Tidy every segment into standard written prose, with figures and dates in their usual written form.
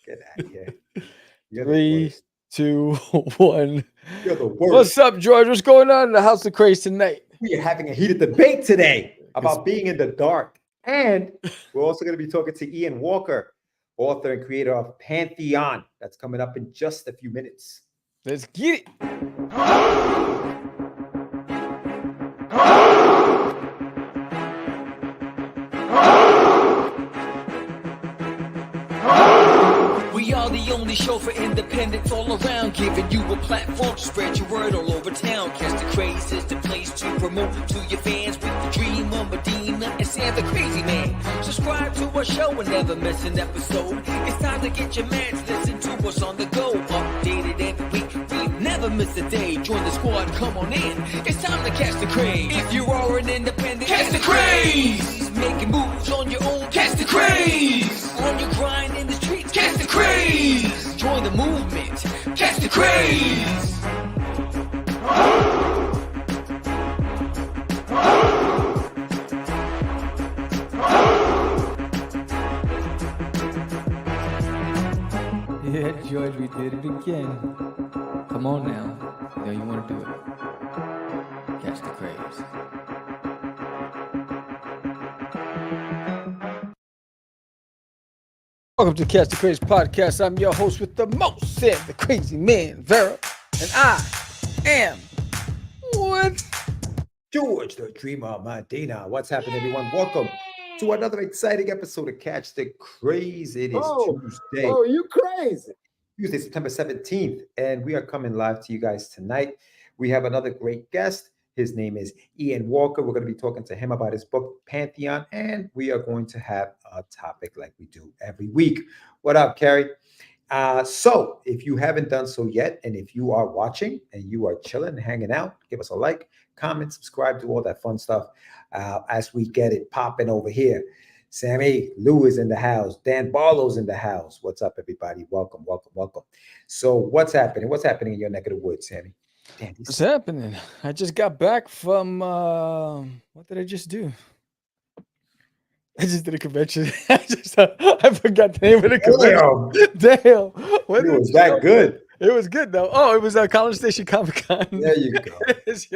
Get out of here. You're the Three, worst. 2, 1. You're the worst. What's up, George? What's going on in the House of Craze tonight? We are having a heated debate today about being in the dark. And we're also going to be talking to Ian Walker, author and creator of Pantheon. That's coming up in just a few minutes. Let's get it. We are the only show for independents all around, giving you a platform to spread your word all over town. Catch the Craze is the place to promote to your fans with the dream of Medina and Sam the Crazy Man. Subscribe to our show and never miss an episode. It's time to get your meds, listen to us on the go. Updated every week, we never miss a day. Join the squad, come on in. It's time to catch the Craze. If you are an independent, catch the Craze. Making moves on your own, catch the Craze. On your grind in the streets, catch the Craze. Join the movement, catch the Craze. Yeah, George, we did it again. Come on now. You know you want to do it. Catch the Craze. Welcome to Catch the Craze podcast. I'm your host with the most, Sam the Crazy Man, Vera, and I am what? George, the dreamer, Medina. What's happening, everyone? Welcome to another exciting episode of Catch the Craze. It is Tuesday. Oh, you crazy. Tuesday, September 17th, and we are coming live to you guys tonight. We have another great guest. His name is Ian Walker. We're going to be talking to him about his book, Pantheon, and we are going to have a topic like we do every week. What up, Carrie? So if you haven't done so yet, and if you are watching and you are chilling, hanging out, give us a like, comment, subscribe, do all that fun stuff as we get it popping over here. Sammy Lou is in the house. Dan Barlow's in the house. What's up, everybody? Welcome, welcome, welcome. So what's happening? What's happening in your neck of the woods, Sammy? Damn, what's happening? I just got back from, what did I just do? I just did a convention. I forgot the name of the convention. Damn. What it was that good? It was good though. Oh, it was College Station Comic Con. There you go. It's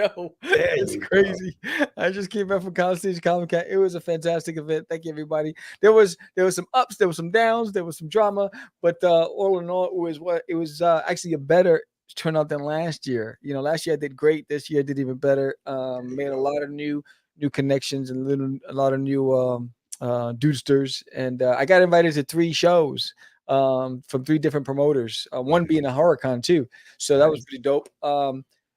crazy. I just came back from College Station Comic Con. It was a fantastic event. Thank you, everybody. There was some ups, there was some downs, there was some drama, but all in all, it was actually a better turnout than last year. You know, last year I did great. This year I did even better. Made a lot of new connections and a lot of new dudesters, and I got invited to 3 shows from 3 different promoters, one being a horror con too, so that was pretty dope.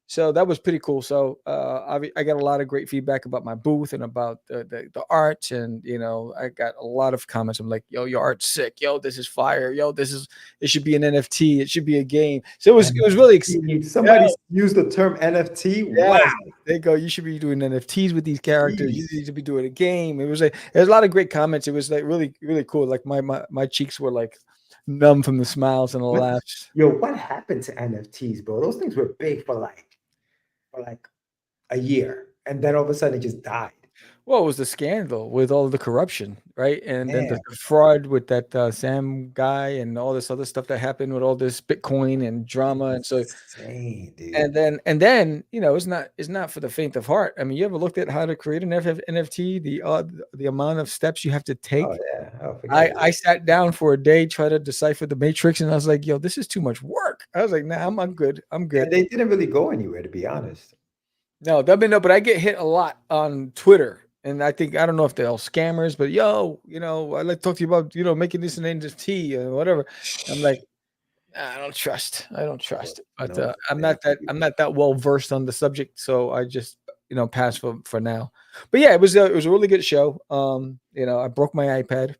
So that was pretty cool. So I got a lot of great feedback about my booth and about the art, and you know, I got a lot of comments. I'm like, yo, your art's sick, yo, this is fire, yo, it should be an NFT, it should be a game. So it was really exciting. Somebody used the term NFT. Yeah. Wow, they go, you should be doing NFTs with these characters. Jeez. You need to be doing a game. There's a lot of great comments. It was like really, really cool. Like my cheeks were like numb from the smiles and the laughs. Yo, what happened to NFTs, bro? Those things were big for like a year, and then all of a sudden it just died. Well, it was the scandal with all the corruption, right? And then the fraud with that Sam guy and all this other stuff that happened with all this Bitcoin and drama. And so, insane, dude. And then, you know, it's not for the faint of heart. I mean, you ever looked at how to create an NFT, the amount of steps you have to take? Oh, yeah. Oh, I sat down for a day, try to decipher the matrix, and I was like, yo, this is too much work. I was like, nah, I'm good. I'm good. And they didn't really go anywhere, to be honest. No, but I get hit a lot on Twitter. And I don't know if they're all scammers, but yo, you know, I'd like to talk to you about, you know, making this an NFT or whatever. I'm like, I don't trust it. But I'm not that well versed on the subject, so I just, you know, pass for now. But yeah, it was a really good show. You know, I broke my iPad.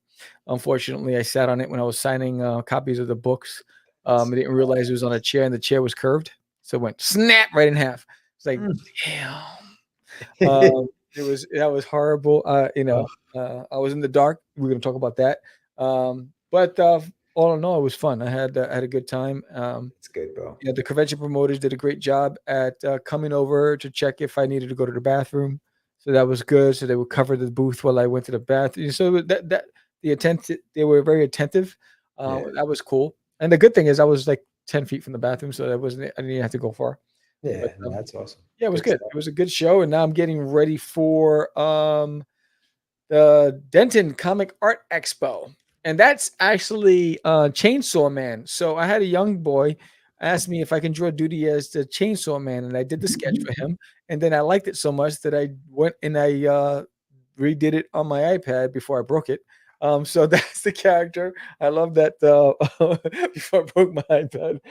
Unfortunately, I sat on it when I was signing copies of the books. I didn't realize it was on a chair, and the chair was curved, so it went snap right in half. It's like, damn. That was horrible. You know, I was in the dark. We're going to talk about that. But all in all, it was fun. I had a good time. It's good, bro. Yeah, the convention promoters did a great job at coming over to check if I needed to go to the bathroom. So that was good. So they would cover the booth while I went to the bathroom. So they were very attentive. That was cool. And the good thing is I was like 10 feet from the bathroom, so I didn't even have to go far. Yeah, But, no, that's awesome. yeah, it was Good good. stuff. It was a good show, and now I'm getting ready for the Denton Comic Art Expo, and that's actually Chainsaw Man. So I had a young boy ask me if I can draw duty as the Chainsaw Man, and I did the sketch for him, and then I liked it so much that I went and I redid it on my iPad before I broke it. So that's the character. I love that before I broke my iPad.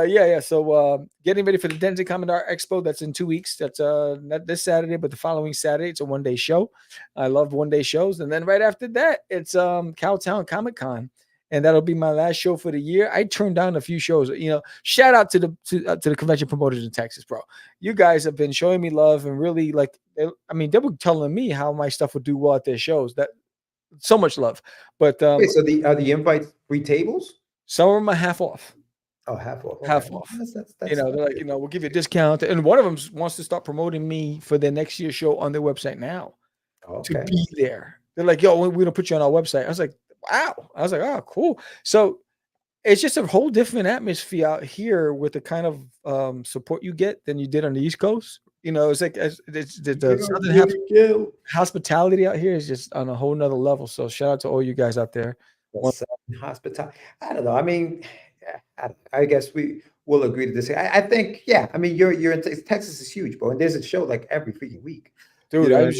Yeah. So getting ready for the Denton Comic Art Expo. That's in 2 weeks. That's not this Saturday, but the following Saturday. It's a 1-day show. I love 1-day shows. And then right after that, it's Cowtown Comic Con. And that'll be my last show for the year. I turned down a few shows. Shout out to the convention promoters in Texas, bro. You guys have been showing me love and really they were telling me how my stuff would do well at their shows. That so much love. But Wait, so are the invites free tables? some of them are half off. Oh, half off. Half Okay. off. That's They're like, we'll give you a discount. And one of them wants to start promoting me for their next year's show on their website now to okay. be there. They're like, yo, we're going to put you on our website. I was like, wow. I was like, oh, cool. So it's just a whole different atmosphere out here with the kind of support you get than you did on the East Coast. It's like the Southern hospitality out here is just on a whole nother level. So shout out to all you guys out there. Hospitality. I don't know. I mean, I guess we will agree to this. I think, yeah. I mean, you're in Texas is huge, bro, and there's a show like every freaking week. Dude, I was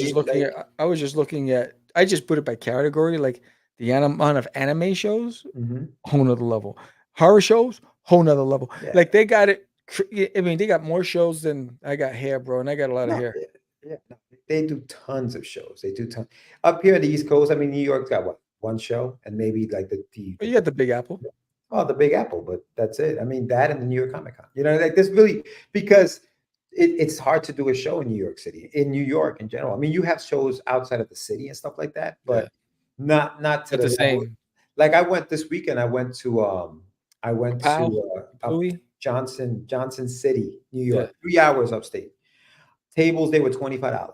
just looking at. I just put it by category, like the amount of anime shows, whole nother level. Horror shows, whole nother level. Yeah. Like they got it. I mean, they got more shows than I got hair, bro, and I got a lot of hair. Yeah, they do tons of shows. They do tons up here in the East Coast. I mean, New York's got what, one show, and maybe like the you got the Big Apple. Oh, the Big Apple, but that's it. I mean, that and the New York Comic Con. Like this really, because it's hard to do a show in New York City, in New York in general. I mean, you have shows outside of the city and stuff like that, but not to the same. Like I went this weekend. I went to Johnson City, New York, 3 hours upstate. Tables, they were $25.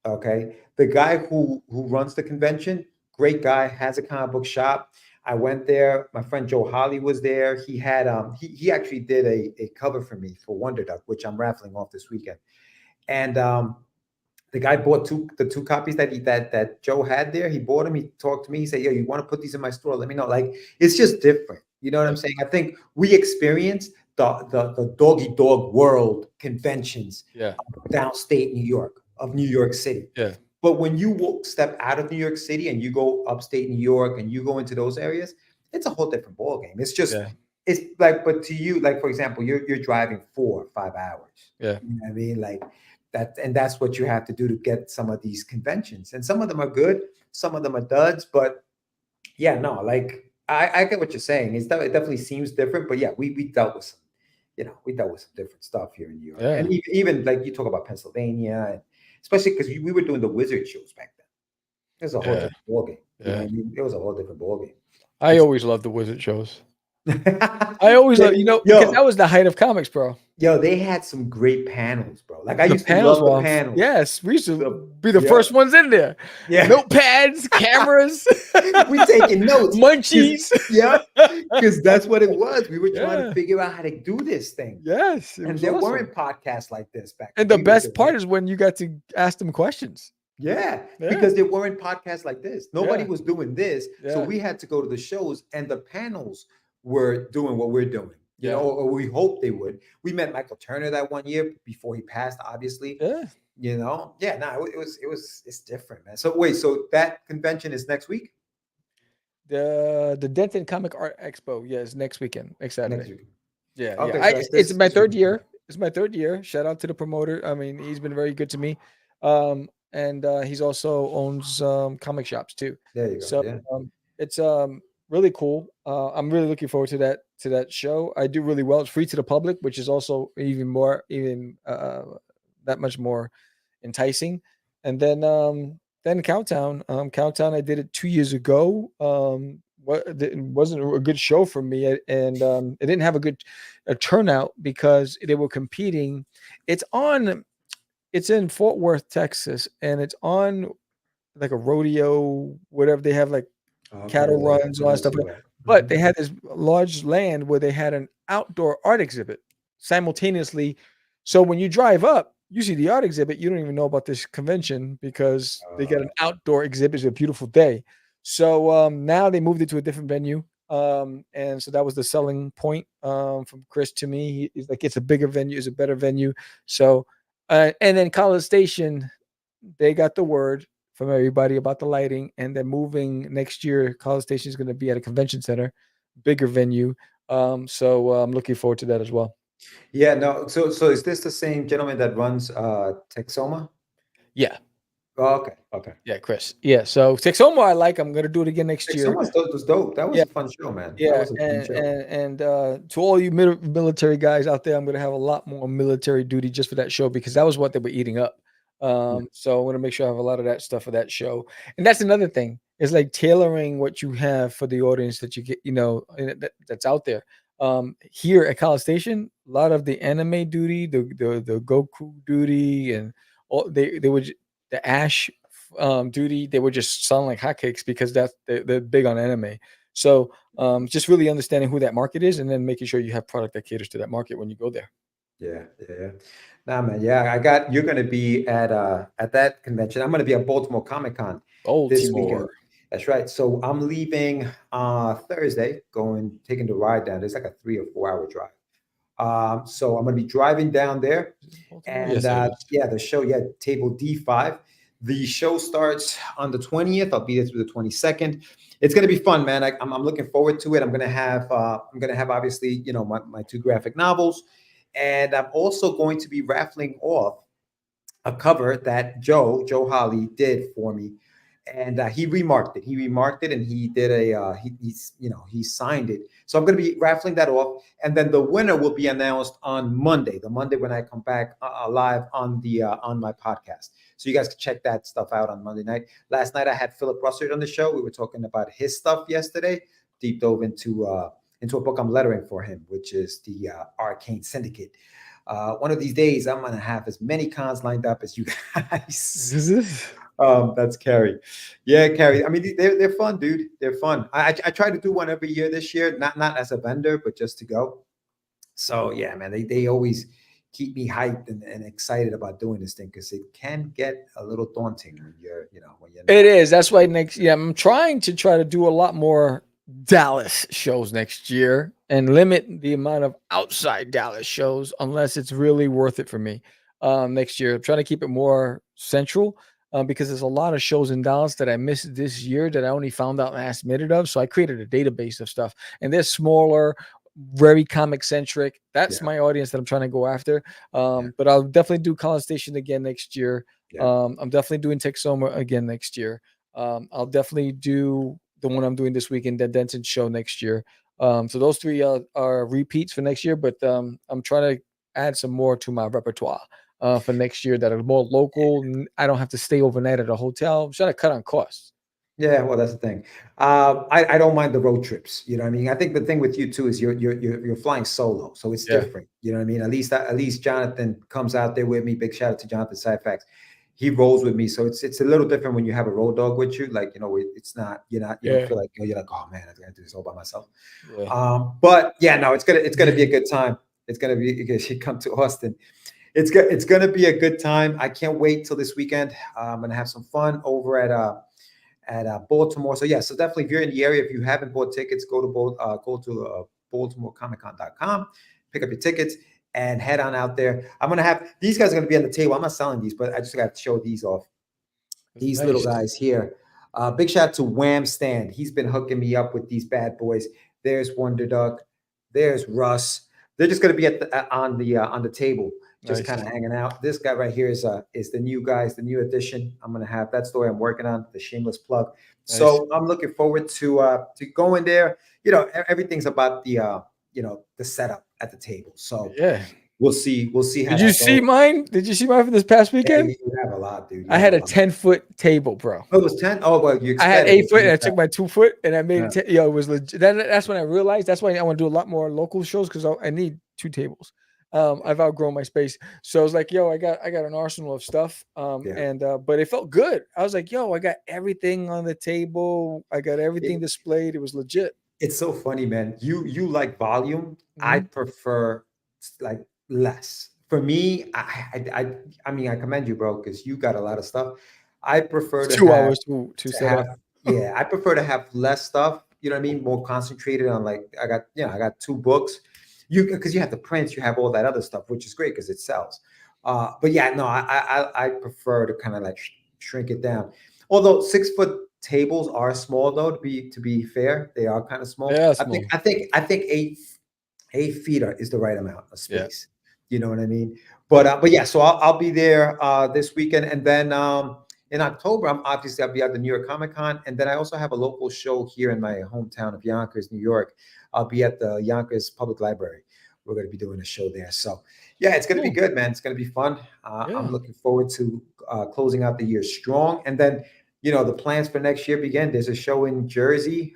Okay. The guy who runs the convention, great guy, has a comic book shop. I went there. My friend Joe Holly was there. He had he actually did a cover for me for Wonder Duck, which I'm raffling off this weekend. And the guy bought the two copies that Joe had there. He bought them. He talked to me. He said, "Yo, you want to put these in my store? Let me know." Like it's just different. You know what I'm saying? I think we experienced the doggy dog world conventions downstate New York, of New York City. Yeah. But when you step out of New York City and you go upstate New York and you go into those areas, it's a whole different ballgame. It's just, it's like, but to you, like, for example, you're driving 4 or 5 hours. Yeah. You know what I mean? Like that, and that's what you have to do to get some of these conventions. And some of them are good, some of them are duds, but yeah, no, like I get what you're saying. It definitely seems different, but yeah, we dealt with some, we dealt with some different stuff here in New York. And even like you talk about Pennsylvania, and especially because we were doing the Wizard shows back then. It was a whole different ballgame. You know what I mean? It was a whole different ballgame. I always loved the Wizard shows. I always loved, because that was the height of comics, bro. Yo, they had some great panels, bro. Like I used to love the panels. Yes, we used to be the first ones in there. Yeah, notepads, cameras. We taking notes, munchies. Yeah, because that's what it was. We were trying to figure out how to do this thing. Yes, and there weren't podcasts like this back then. And the best part is when you got to ask them questions. Yeah, because there weren't podcasts like this. Nobody was doing this, so we had to go to the shows, and the panels were doing what we're doing. You know, or we hoped they would. We met Michael Turner that one year before he passed, obviously. Yeah. It's different, man. So wait, so that convention is next week? The Denton Comic Art Expo, is next weekend, next Saturday. Next week. Yeah. Okay, it's my third year. It's my third year. Shout out to the promoter. I mean, he's been very good to me. And he's also owns comic shops too. There you go. So it's really cool. I'm really looking forward to that show. I do really well. It's free to the public, which is also even that much more enticing. And then Cowtown. Cowtown, I did it 2 years ago. It wasn't a good show for me, and it didn't have a turnout because they were competing. It's in Fort Worth, Texas, and it's on like a rodeo, whatever. They have like Okay, cattle yeah, runs, all that stuff. right. But they had this large land where they had an outdoor art exhibit simultaneously. So when you drive up, you see the art exhibit. You don't even know about this convention because they got an outdoor exhibit. It's a beautiful day. So now they moved it to a different venue. And so that was the selling point from Chris to me. He's like, it's a bigger venue, it's a better venue. So, and then College Station, they got the word from everybody about the lighting, and then moving next year. College Station is going to be at a convention center, bigger venue. So I'm looking forward to that as well. Yeah, no. So is this the same gentleman that runs Texoma? Yeah. Oh, okay. Yeah, Chris. Yeah. So Texoma, I like. I'm going to do it again next year. Texoma was dope. That was Yeah. a fun show, man. That Yeah, was a fun show. and to all you military guys out there, I'm going to have a lot more military duty just for that show because that was what they were eating up. So I want to make sure I have a lot of that stuff for that show. And that's another thing. It's like tailoring what you have for the audience that you get, that's out there. Here at College Station, a lot of the anime duty, the Goku duty, and all they would the Ash duty, they were just selling like hotcakes because they're big on anime. So just really understanding who that market is and then making sure you have product that caters to that market when you go there. Yeah. Nah, man. Yeah, you're going to be at that convention. I'm going to be at Baltimore Comic-Con this weekend. That's right. So I'm leaving Thursday, taking the ride down. It's like a 3 or 4 hour drive. So I'm going to be driving down there, and the show, table D5. The show starts on the 20th. I'll be there through the 22nd. It's going to be fun, man. I'm looking forward to it. I'm going to have obviously, my 2 graphic novels, and I'm also going to be raffling off a cover that Joe Holly did for me. And he remarked it. And he did he signed it. So I'm going to be raffling that off. And then the winner will be announced on Monday, when I come back live on my podcast. So you guys can check that stuff out on Monday night. Last night I had Philip Russert on the show. We were talking about his stuff yesterday. Deep dove into a book I'm lettering for him, which is the Arcane Syndicate. One of these days I'm going to have as many cons lined up as you guys. That's Carrie. Yeah, Carrie. I mean, they're fun, dude. They're fun. I try to do one every year this year, not as a vendor, but just to go. So yeah, man, they always keep me hyped and excited about doing this thing because it can get a little daunting when you're. It is. That's why I'm trying to do a lot more Dallas shows next year and limit the amount of outside Dallas shows unless it's really worth it for me. Next year, I'm trying to keep it more central. Because there's a lot of shows in Dallas that I missed this year that I only found out last minute of. So I created a database of stuff, and they're smaller, very comic centric. That's my audience that I'm trying to go after. But I'll definitely do College Station again next year. I'm definitely doing Texoma again next year. I'll definitely do the one I'm doing this weekend, the Denton show next year. So those 3 are repeats for next year, but I'm trying to add some more to my repertoire. For next year that are more local. I don't have to stay overnight at a hotel. I'm trying to cut on costs. Yeah, well, that's the thing. I don't mind the road trips. You know what I mean? I think the thing with you too is you're flying solo, so it's different. You know what I mean? At least Jonathan comes out there with me. Big shout out to Jonathan Sidefax. He rolls with me, so it's a little different when you have a road dog with you. Like it's not you don't feel like you're like, oh man, I got to do this all by myself. Yeah. But yeah, no, it's gonna be a good time. It's gonna be because you come to Austin. It's going to be a good time. I can't wait till this weekend. I'm going to have some fun over at Baltimore. So yeah, so definitely if you're in the area, if you haven't bought tickets, go to BaltimoreComicCon.com, pick up your tickets and head on out there. I'm going to have these guys are going to be on the table. I'm not selling these, but I just got to show these off. These little guys here. Big shout out to Wham Stand. He's been hooking me up with these bad boys. There's Wonder Duck. There's Russ. They're just going to be on the table. Just kind of hanging out. This guy right here is the new guys, the new edition. I'm gonna have that story I'm working on, the shameless plug. Nice. So I'm looking forward to going there. Everything's about the setup at the table. So yeah, we'll see. How Did you see mine? Did you see mine for this past weekend? Yeah, you have a lot, dude. I had a 10-foot table, bro. Oh, it was 10. Oh well, I had 8 foot, and I took my 2 foot, and I made it. It was legit. That's when I realized. That's why I want to do a lot more local shows because I need 2 tables. I've outgrown my space. So I was like, yo, I got an arsenal of stuff. But it felt good. I was like, yo, I got everything on the table. I got everything displayed. It was legit. It's so funny, man. You like volume. I Mhm. prefer like less. For me, I mean, I commend you, bro, because you got a lot of stuff. I prefer It's to 2 hours to set up. yeah, I prefer to have less stuff. You know what I mean? More concentrated on like I got two books. You because you have the prints, you have all that other stuff, which is great because it sells. But yeah, no, I prefer to kind of like shrink it down. Although 6 foot tables are small though, to be fair, they are kind of small. Yeah, I small. think eight feet is the right amount of Yeah. space. You know what I mean? But yeah, so I'll be there this weekend, and then in October, I'll be at the New York Comic Con, and then I also have a local show here in my hometown of Yonkers, New York. I'll be at the Yonkers Public Library. We're going to be doing a show there. So yeah, it's going to be good, man. It's going to be fun. Yeah. I'm looking forward to closing out the year strong, and then the plans for next year begin. There's a show in Jersey,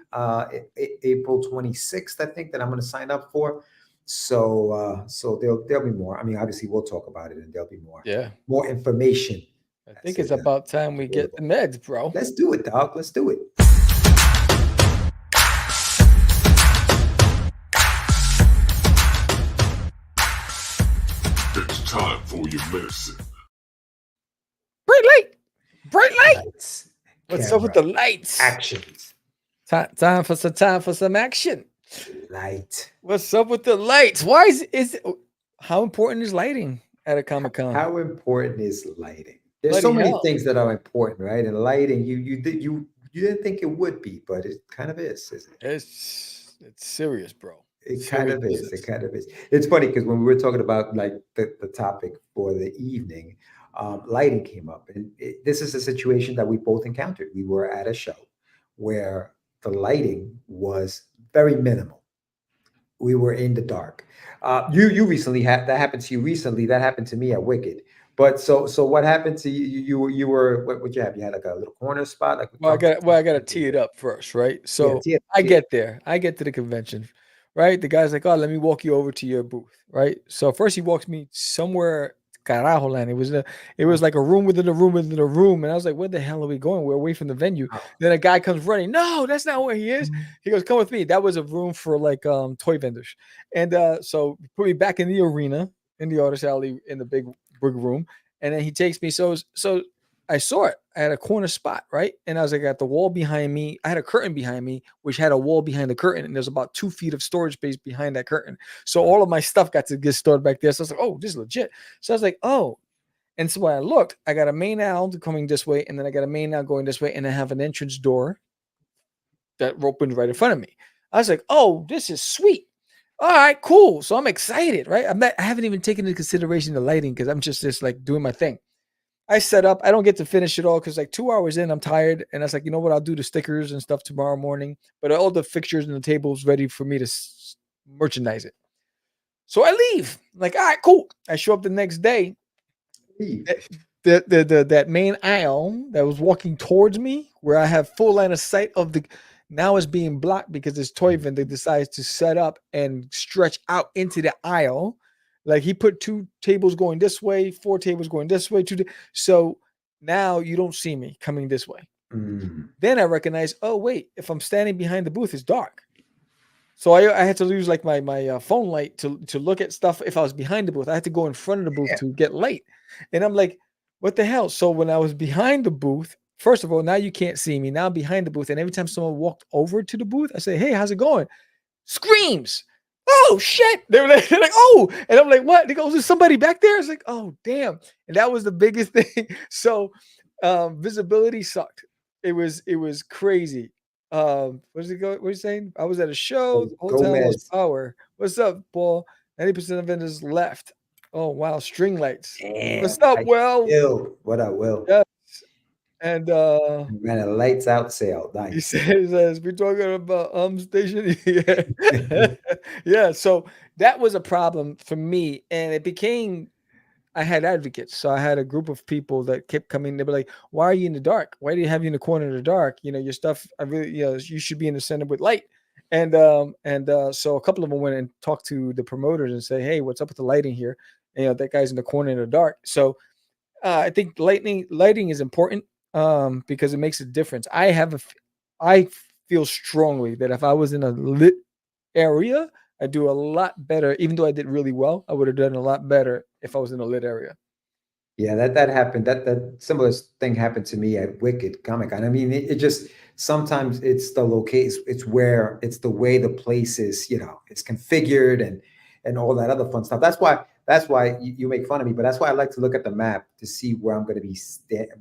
April 26th, I think, that I'm going to sign up for. So there'll be more. I mean, obviously we'll talk about it, and there'll be more information. I think it's about time we get the meds, bro. Let's do it, dog. Let's do it. It's time for your medicine. Bright light. Lights. What's up with the lights? Actions. Time for some action. Light. What's up with the lights? Why is how important is lighting at a Comic-Con? How important is lighting? There's so many things that are important, right? And lighting, you didn't think it would be, but it kind of is, isn't it? It's serious, bro. It kind of is. It kind of is. It's funny because when we were talking about like the topic for the evening, lighting came up, and this is a situation that we both encountered. We were at a show where the lighting was very minimal. We were in the dark. You recently had that happened to you recently. That happened to me at Wicked. But so what happened to you? You were what you have? You had like a little corner spot. Like I got to tee it up first, right? So I get there. I get to the convention, right? The guy's like, "Oh, let me walk you over to your booth," right? So first he walks me somewhere, carajo land. It was like a room within a room within a room, and I was like, "Where the hell are we going? We're away from the venue." Then a guy comes running. No, that's not where he is. He goes, "Come with me." That was a room for like toy vendors, and so he put me back in the arena in the artist alley in the big room, and then he takes me. So I saw it. I had a corner spot, right? And I was like, at the wall behind me, I had a curtain behind me, which had a wall behind the curtain, and there's about 2 feet of storage space behind that curtain. So all of my stuff got to get stored back there. So I was like, oh, this is legit. So I was like, oh. And so when I looked, I got a main aisle coming this way, and then I got a main aisle going this way, and I have an entrance door that opened right in front of me. I was like, oh, this is sweet. All right, cool. So I'm excited, right? I haven't even taken into consideration the lighting because I'm just like doing my thing. I set up. I don't get to finish it all because like 2 hours in, I'm tired. And I was like, you know what? I'll do the stickers and stuff tomorrow morning. But all the fixtures and the tables ready for me to merchandise it. So I leave. I'm like, all right, cool. I show up the next day. That main aisle that was walking towards me, where I have full line of sight of the now is being blocked because this toy vendor decides to set up and stretch out into the aisle. Like he put 2 tables going this way, 4 tables going this way. So now you don't see me coming this way. Then I recognize, oh, wait, if I'm standing behind the booth, it's dark. So I had to use like my phone light to look at stuff. If I was behind the booth, I had to go in front of the booth to get light. And I'm like, what the hell? So when I was behind the booth, first of all, now you can't see me. Now I'm behind the booth. And every time someone walked over to the booth, I say, hey, how's it going? Screams. Oh, shit. They're like, oh. And I'm like, what? They go, is somebody back there? It's like, oh, damn. And that was the biggest thing. So visibility sucked. It was crazy. What are you saying? I was at a show. The whole town was power. What's up, Paul? 90% of vendors left. Oh, wow. String lights. Damn, what's up, Will? What up, Will? Yes. And ran a lights out sale. Nice. He says we're talking about station. Yeah. So that was a problem for me, and it became. I had advocates, so I had a group of people that kept coming. They were like, "Why are you in the dark? Why do you have you in the corner in the dark? You know your stuff. I really, you should be in the center with light." And so a couple of them went and talked to the promoters and say, hey, what's up with the lighting here? And, that guy's in the corner in the dark. So I think lighting is important because it makes a difference. I feel strongly that if I was in a lit area, I do a lot better. Even though I did really well, I would have done a lot better if I was in a lit area. Yeah, that happened. That similar thing happened to me at Wicked Comic Con. I mean, it just sometimes it's the location, it's the way the place is, it's configured and all that other fun stuff. That's why you make fun of me, but that's why I like to look at the map to see where I'm going to be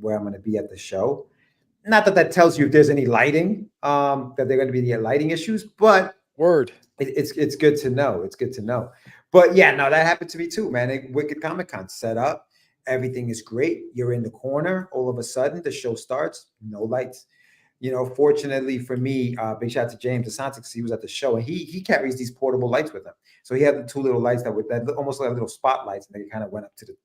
where I'm going to be at the show. Not that tells you if there's any lighting, that they're going to be any lighting issues, but Word. It's good to know. It's good to know. But yeah, no, that happened to me too, man. Wicked Comic Con set up. Everything is great. You're in the corner. All of a sudden, the show starts. No lights. Fortunately for me, big shout out to James DeSantis. He was at the show, and he carries these portable lights with him. So he had the two little lights that almost like little spotlights, and they kind of went up to the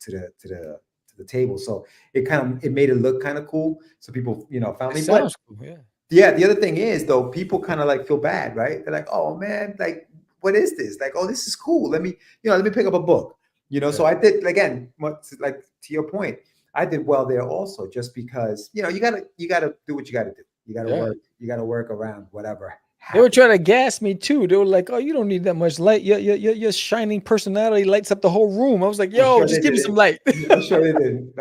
table. So it made it look kind of cool. So people, found me. Sounds cool. Yeah. Yeah, the other thing is though, people kind of like feel bad, right? They're like, "Oh man, like what is this? Like, oh, this is cool. Let me pick up a book." So I did, again, like to your point, I did well there also, just because you gotta do what you gotta do. You gotta work around whatever. They were trying to gas me too. They were like, "Oh, you don't need that much light. Your shining personality lights up the whole room." I was like, "Yo, just give me some light." I'm sure they did.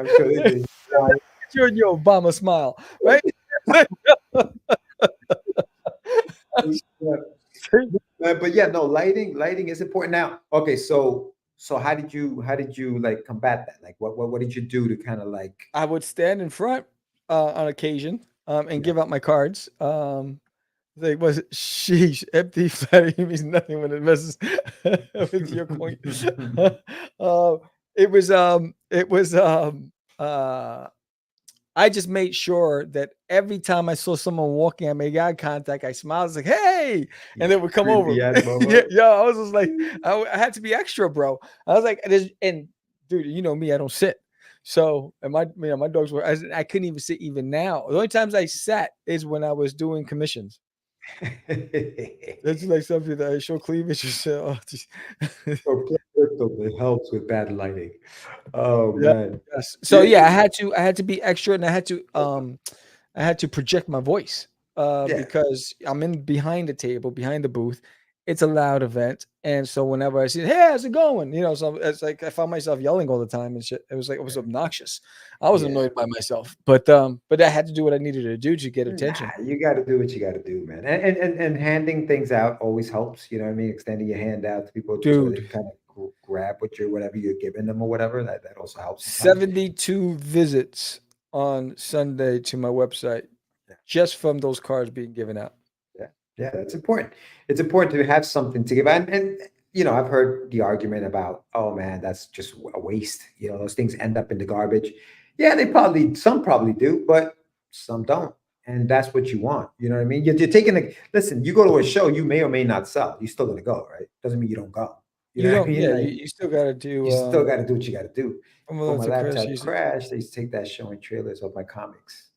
You're in your Obama smile, right? But yeah, no, lighting is important. Now, okay, so how did you like combat that? Like what did you do to kind of like? I would stand in front on occasion and give out my cards. Like, was it sheesh, empty flat means nothing when it messes with your coin. I just made sure that every time I saw someone walking, I made eye contact. I smiled. I was like, "Hey," and they would come over. Yeah, I was just like, I had to be extra, bro. I was like, and dude, you know me, I don't sit. So, and my dogs were. I couldn't even sit even now. The only times I sat is when I was doing commissions. That's like something that I show cleavage. It helps with bad lighting. Oh man. Yes. So yeah, I had to be extra, and I had to project my voice because I'm in behind the table, behind the booth. It's a loud event, and so whenever I see, "Hey, how's it going?" So it's like I found myself yelling all the time and shit. It was obnoxious. I was annoyed by myself, but I had to do what I needed to do to get attention. You got to do what you got to do, man. And handing things out always helps. You know what I mean? Extending your hand out to people, so they kind of grab whatever you're giving them or whatever. That also helps. 72 visits on Sunday to my website, just from those cards being given out. Yeah, that's important. It's important to have something to give. And I've heard the argument about, oh man, that's just a waste. Those things end up in the garbage. Yeah, some probably do, but some don't. And that's what you want. You know what I mean? You're taking listen, you go to a show, you may or may not sell. You're still going to go, right? Doesn't mean you don't go. You know what I mean? Yeah, you still got to do. You still got to do what you got to do. When my laptop crashed, they used to take that showing trailers of my comics.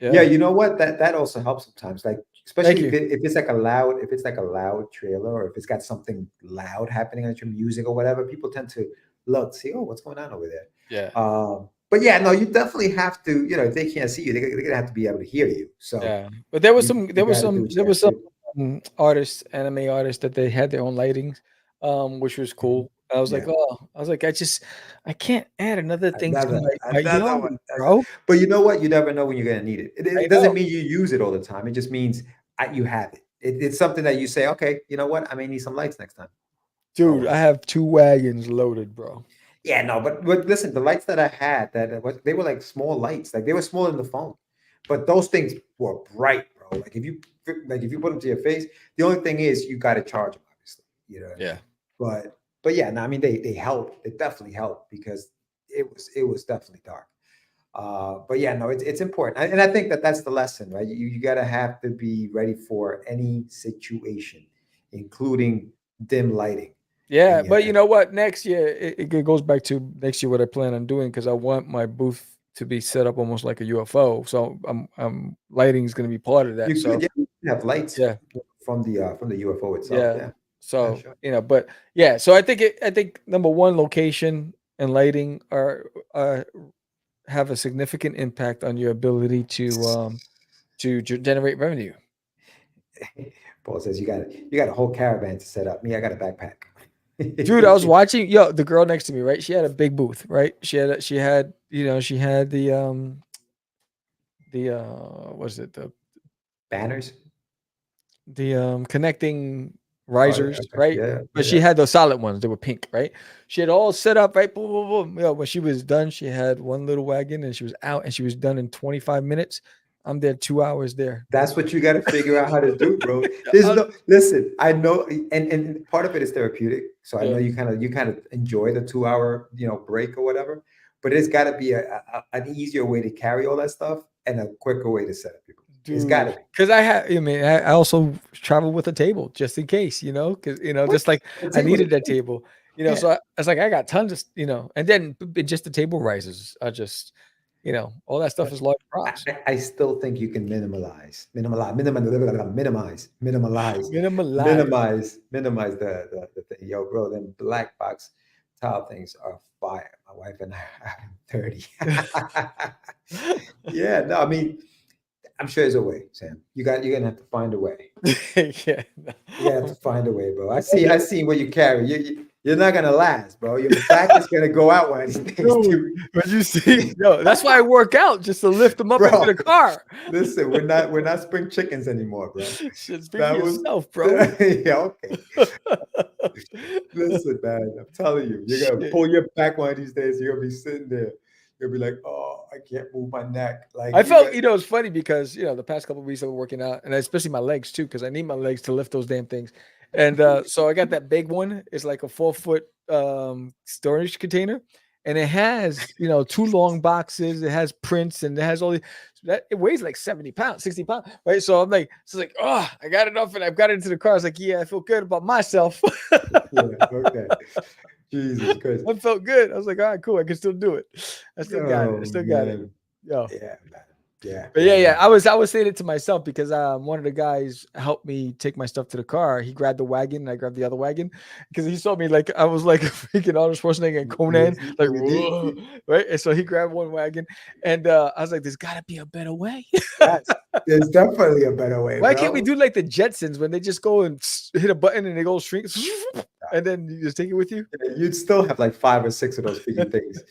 Yeah, you know what? That also helps sometimes. Like, especially if it's like a loud trailer, or if it's got something loud happening on your music or whatever, people tend to look, see, oh, what's going on over there? Yeah. But yeah, no, you definitely have to. If they can't see you, they're gonna have to be able to hear you. So yeah, but there was some artists, anime artists, that they had their own lightings, which was cool. I was like, I can't add another thing to my yard, bro. But you know what? You never know when you're gonna need it. It doesn't mean you use it all the time. It just means you have it. It's something that you say, okay, you know what? I may need some lights next time. Dude, I have 2 wagons loaded, bro. Yeah, no, but listen, the lights that I had, they were like small lights, like they were smaller than the phone, but those things were bright, bro. Like if you put them to your face, the only thing is you got to charge them, obviously. Yeah. But yeah, no, I mean they help. They definitely help because it was definitely dark. But yeah, no, it's important, and I think that's the lesson, right? You gotta have to be ready for any situation, including dim lighting. Yeah, but you know what? Next year, it goes back to next year what I plan on doing, because I want my booth to be set up almost like a UFO. So lighting is going to be part of that. You have lights, from the UFO itself. Yeah. So sure. but yeah. So I think number one, location and lighting are have a significant impact on your ability to generate revenue. Paul says you got a whole caravan to set up. Me, I got a backpack. Dude, I was watching the girl next to me, right? She had a big booth, right? She had the what is it? Banners. The connecting Oh, yeah, risers, okay. right? Yeah, But she had those solid ones. They were pink, right? She had all set up, right? Boom, boom, boom. When she was done, she had one little wagon and she was out and she was done in 25 minutes. I'm there 2 hours there. That's what you got to figure out how to do, bro. Listen. I know, and part of it is therapeutic. So I know you kind of enjoy the 2 hour break or whatever. But it's got to be an easier way to carry all that stuff and a quicker way to set up people. It's got to be. Because I also travel with a table just in case, because just like I needed that table, So I was like, I got tons of, and then just the table rises. I just, all that stuff is large props. I still think you can minimize the thing. Yo, bro, them black box tile things are fire. My wife and I are having 30. Yeah, no, I mean, I'm sure there's a way, Sam. You're gonna have to find a way. Yeah, you have to find a way, bro. I see what you carry. You're not gonna last, bro. Your back is gonna go out one of these days. Dude, but you see, that's why I work out, just to lift them up into the car. Listen, we're not spring chickens anymore, bro. Speak for yourself, bro. Yeah, okay. Listen, man, I'm telling you, you're gonna pull your back one of these days. You're gonna be sitting there. You'll be like, oh, I can't move my neck. Like I felt, it's funny because the past couple of weeks I've been working out, and especially my legs too, because I need my legs to lift those damn things. And so I got that big one. It's like a 4-foot storage container, and it has 2 long boxes. It has prints, and it has all that. It weighs like 70 pounds, 60 pounds, right? So I'm like, oh, I got enough, and I've got it into the car. I was like, yeah, I feel good about myself. Yeah, okay. Jesus Christ. I felt good. I was like, all right, cool. I can still do it. I still got it. I still got it. Yo. Yeah, man. Yeah. But yeah. I was saying it to myself because one of the guys helped me take my stuff to the car. He grabbed the wagon and I grabbed the other wagon because he saw me like I was like freaking Arnold Schwarzenegger and Conan, like whoa, right? And so he grabbed one wagon and I was like, there's gotta be a better way. There's definitely a better way. Why can't we do like the Jetsons when they just go and hit a button and they go shrink and then you just take it with you? You'd still have like 5 or 6 of those freaking things.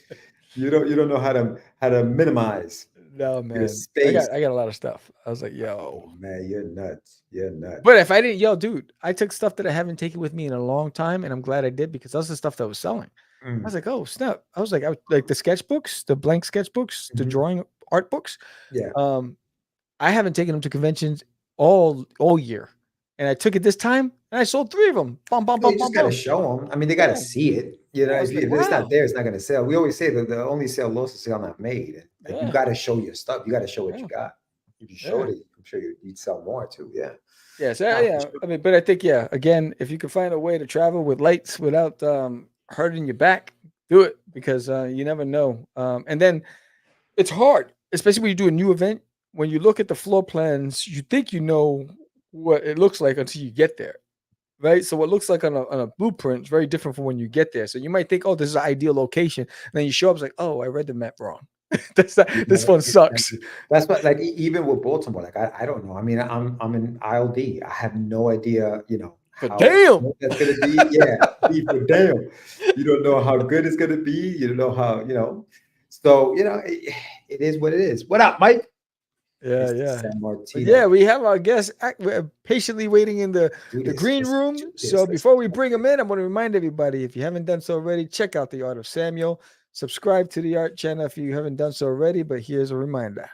You don't know how to minimize. No, man. I got a lot of stuff. I was like, yo. Oh, man, you're nuts. You're nuts. But if I didn't, dude, I took stuff that I haven't taken with me in a long time, and I'm glad I did because that's the stuff that was selling. I was like, oh, snap. I was like the sketchbooks, the blank sketchbooks, the drawing art books. Yeah. I haven't taken them to conventions all year. And I took it this time, and I sold 3 of them. You just got to show them. I mean, they got to see it. If it's not there, it's not going to sell. We always say that the only sale lost is sale not made. Like, you got to show your stuff. You got to show what you got. If you showed it, I'm sure you'd sell more too. Yeah. Yeah. So, sure. I mean, but I think, again, if you can find a way to travel with lights without hurting your back, do it because you never know. And then it's hard, especially when you do a new event. When you look at the floor plans, you think you know what it looks like until you get there, right? So what looks like on a blueprint is very different from when you get there. So you might think, oh, this is an ideal location. And then you show up, it's like, oh, I read the map wrong. This one sucks. That's what, like, even with Baltimore, like, I don't know. I mean, I'm in ILD. I have no idea, how damn that's gonna be. Yeah, but damn. You don't know how good it's gonna be. You don't know how, So, it is what it is. What up, Mike? Yeah. We have our guests patiently waiting in the green room. So before we bring them in, I want to remind everybody, if you haven't done so already, check out The Art of Samuel. Subscribe to the Art channel if you haven't done so already. But here's a reminder.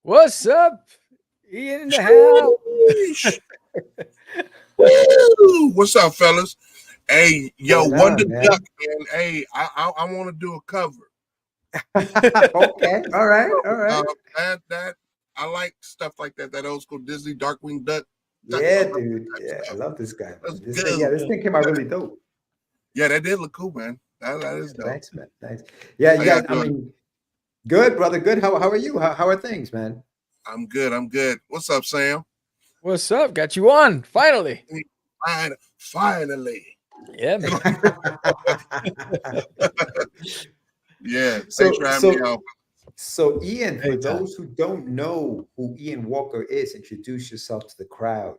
What's up? Ian in the house. Woo! What's up, fellas? Hey, yo, What's Wonder up, man? Duck, man. Hey, I want to do a cover. Okay, all right. That I like stuff like that. That old school Disney Darkwing Duck. Yeah, type dude. Yeah, I stuff. love this guy. That's Man. This good. thing, yeah, this thing came out really dope. Yeah, that did look cool, man. That is dope. Thanks, man. Thanks. Yeah, you How guys. y'all I doing? mean, good, brother. Good. How are you? How are things, man? I'm good. I'm good. What's up, Sam? What's up? Got you on finally. Finally. Yeah, man. Yeah. So, Thanks for having me on. so Ian, for Anytime. those who don't know who Ian Walker is, introduce yourself to the crowd.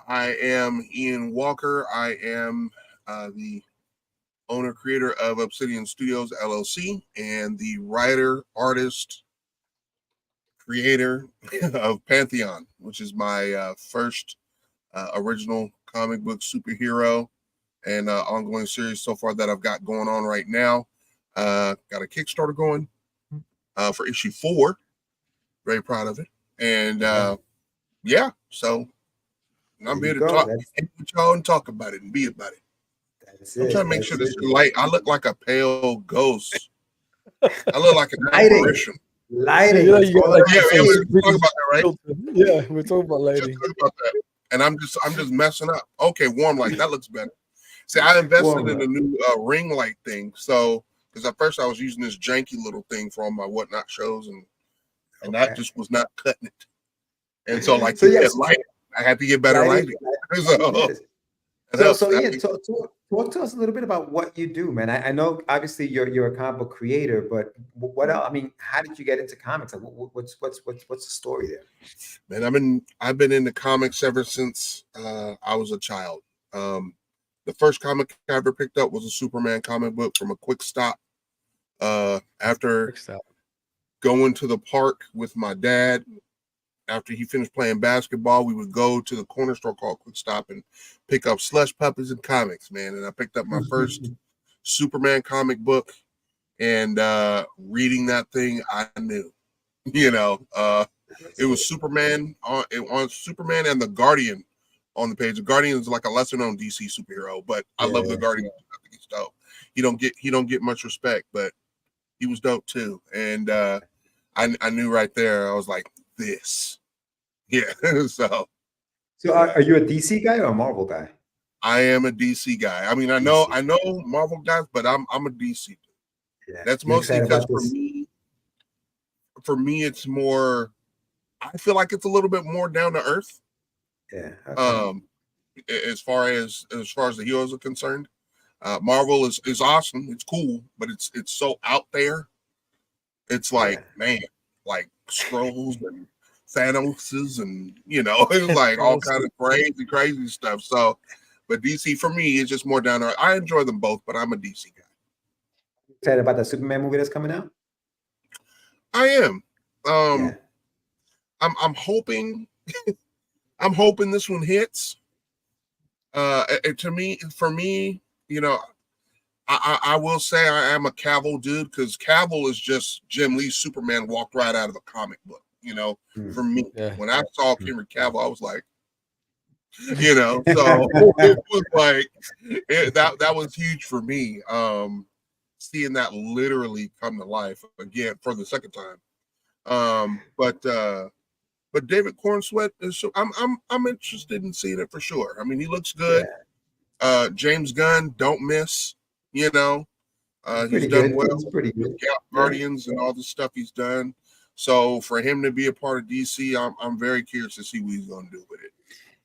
I am Ian Walker. I am the owner creator of Obsidian Studios LLC and the writer, artist, creator of Pantheon, which is my first original comic book superhero and ongoing series so far that I've got going on right now. Got a Kickstarter going for issue 4. Very proud of it. And yeah, so I'm here to talk with y'all and talk about it and be about it. I'm trying to make sure this is light. I look like a pale ghost. I look like an apparition. Lighting. Yeah, we're talking about that, right? Yeah, we're talking about lighting. About that. And I'm just messing up. Okay, warm light. That looks better. See, I invested in a new ring light thing. So, because at first I was using this janky little thing for all my whatnot shows, and that just was not cutting it. And so, like, light, I had to get better lighting. So Ian, talk to us a little bit about what you do, man. I know obviously you're a comic book creator, but what else? I mean, how did you get into comics? Like, what's the story there? Man, I've been into comics ever since I was a child. The first comic I ever picked up was a Superman comic book from a Quick Stop. After going to the park with my dad, after he finished playing basketball, we would go to the corner store called Quick Stop and pick up slush puppies and comics, man. And I picked up my first Superman comic book, and reading that thing, I knew, it was Superman on Superman and the Guardian on the page. The Guardian is like a lesser known DC superhero, but I love the Guardian. I think he's dope. He don't get much respect, but he was dope too. And I knew right there. I was like, this. Yeah. So are you a DC guy or a Marvel guy? I am a DC guy. I mean, I know Marvel guys, but I'm a DC. Yeah. That's mostly because for me, it's more. I feel like it's a little bit more down to earth. Yeah. Okay. As far as the heroes are concerned, Marvel is awesome. It's cool, but it's so out there. It's like man, like scrolls and Thanoses and it's like all kind of crazy stuff. So, but DC for me is just more down there. I enjoy them both, but I'm a DC guy. Excited about the Superman movie that's coming out? I am. I'm hoping I'm hoping this one hits. For me, I will say I am a Cavill dude because Cavill is just Jim Lee's Superman walked right out of a comic book. For me, when I saw Henry Cavill, I was like, so it was like that was huge for me. Seeing that literally come to life again for the second time. But David Cornsweet is I'm interested in seeing it for sure. I mean, he looks good. James Gunn, don't miss. He's done well. He's pretty good. Guardians and all the stuff he's done. So for him to be a part of DC, I'm very curious to see what he's going to do with it.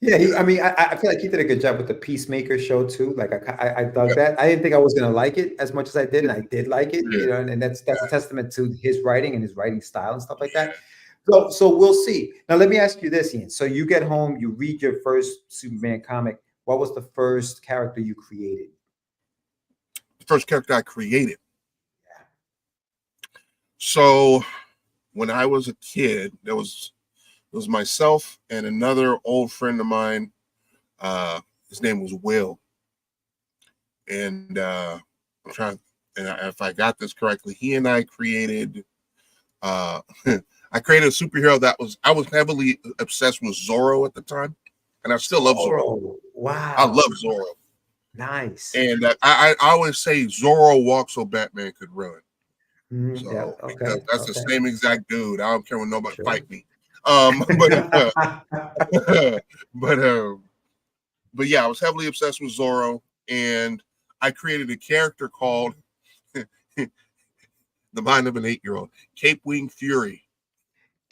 Yeah, I feel like he did a good job with the Peacemaker show too. Like I dug that. I didn't think I was going to like it as much as I did, and I did like it. And that's a testament to his writing and his writing style and stuff like that. So we'll see. Now let me ask you this, Ian. So you get home, you read your first Superman comic. What was the first character you created? The first character I created. Yeah. So when I was a kid, it was myself and another old friend of mine. His name was Will. And if I got this correctly, he and I created I created a superhero I was heavily obsessed with Zorro at the time. and I still love Zorro. Wow. I love Zorro. Nice. And I always say Zorro walks so Batman could run. So Yeah, because okay. that's the same exact dude. I don't care when nobody fight me. But yeah, I was heavily obsessed with Zorro, and I created a character called the mind of an 8-year-old, Cape Wing Fury.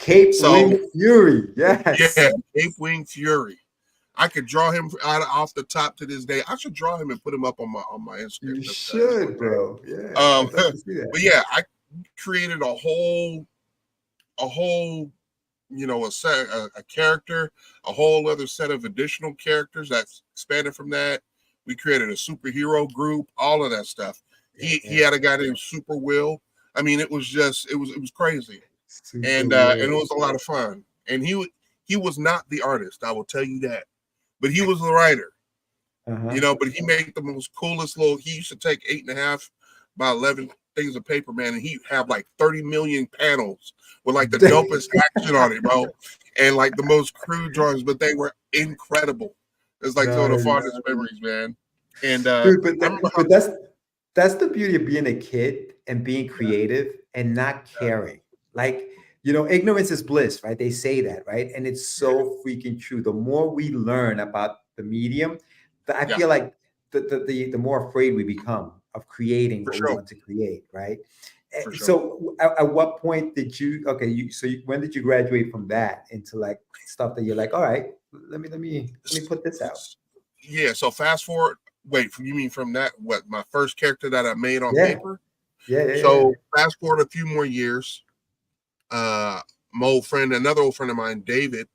Wing Fury, yes. Yeah, Cape Wing Fury. I could draw him off the top to this day. I should draw him and put him up on my Instagram. You should, bro. Yeah. I'd love to see that. But yeah, I created a whole, a character, a whole other set of additional characters that's expanded from that. We created a superhero group, all of that stuff. He had a guy named Super Will. I mean, it was crazy. And it was a lot of fun. And he was not the artist, I will tell you that. But he was the writer. But he made the most coolest he used to take 8.5 by 11 things of paper, man, and he'd have like 30 million panels with like the dopest action on it, bro. And like the most crude drawings, but they were incredible. It's like some of the fondest memories, man. And dude, but that's the beauty of being a kid and being creative and not caring. Like, ignorance is bliss, right? They say that, right? And it's so freaking true. The more we learn about the medium, I feel like the more afraid we become of creating what we want to create, right? So at what point did you when did you graduate from that into like stuff that you're like, all right, let me put this out? Yeah, so fast forward, you mean from that, my first character that I made on paper? So fast forward a few more years, my another old friend of mine, David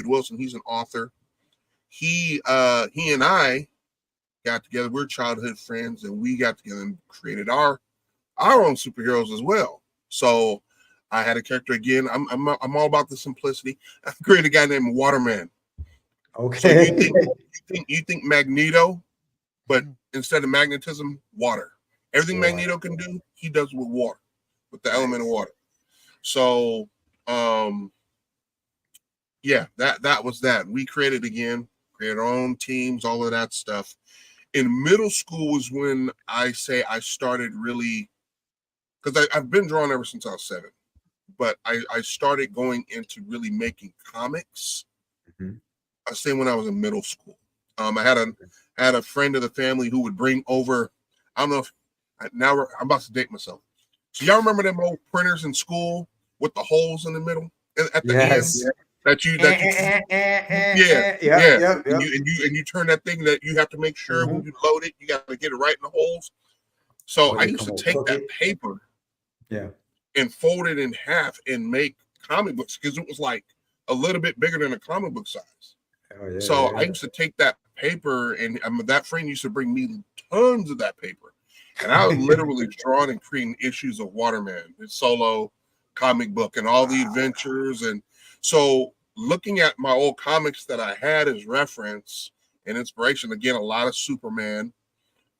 Wilson, he's an author. He and I got together. We're childhood friends, and we got together and created our own superheroes as well. So I had a character again. I'm all about the simplicity. I created a guy named Waterman. Okay. So you think Magneto, but instead of magnetism, water. Everything Magneto can do, he does with water, with the element of water. So that was that. We created our own teams, all of that stuff. In middle school was when I started really, because I've been drawing ever since I was 7, but I started going into really making comics. I say when I was in middle school. I had a friend of the family who would bring over, I don't know if, I'm about to date myself. So y'all remember them old printers in school with the holes in the middle at the end? And you turn that thing that you have to make sure when you load it, you got to get it right in the holes. So I used to take that paper and fold it in half and make comic books because it was like a little bit bigger than a comic book size. I used to take that paper, and that friend used to bring me tons of that paper. And I was literally drawing and creating issues of Waterman, his solo comic book, and all the adventures. And so looking at my old comics that I had as reference and inspiration, again, a lot of Superman,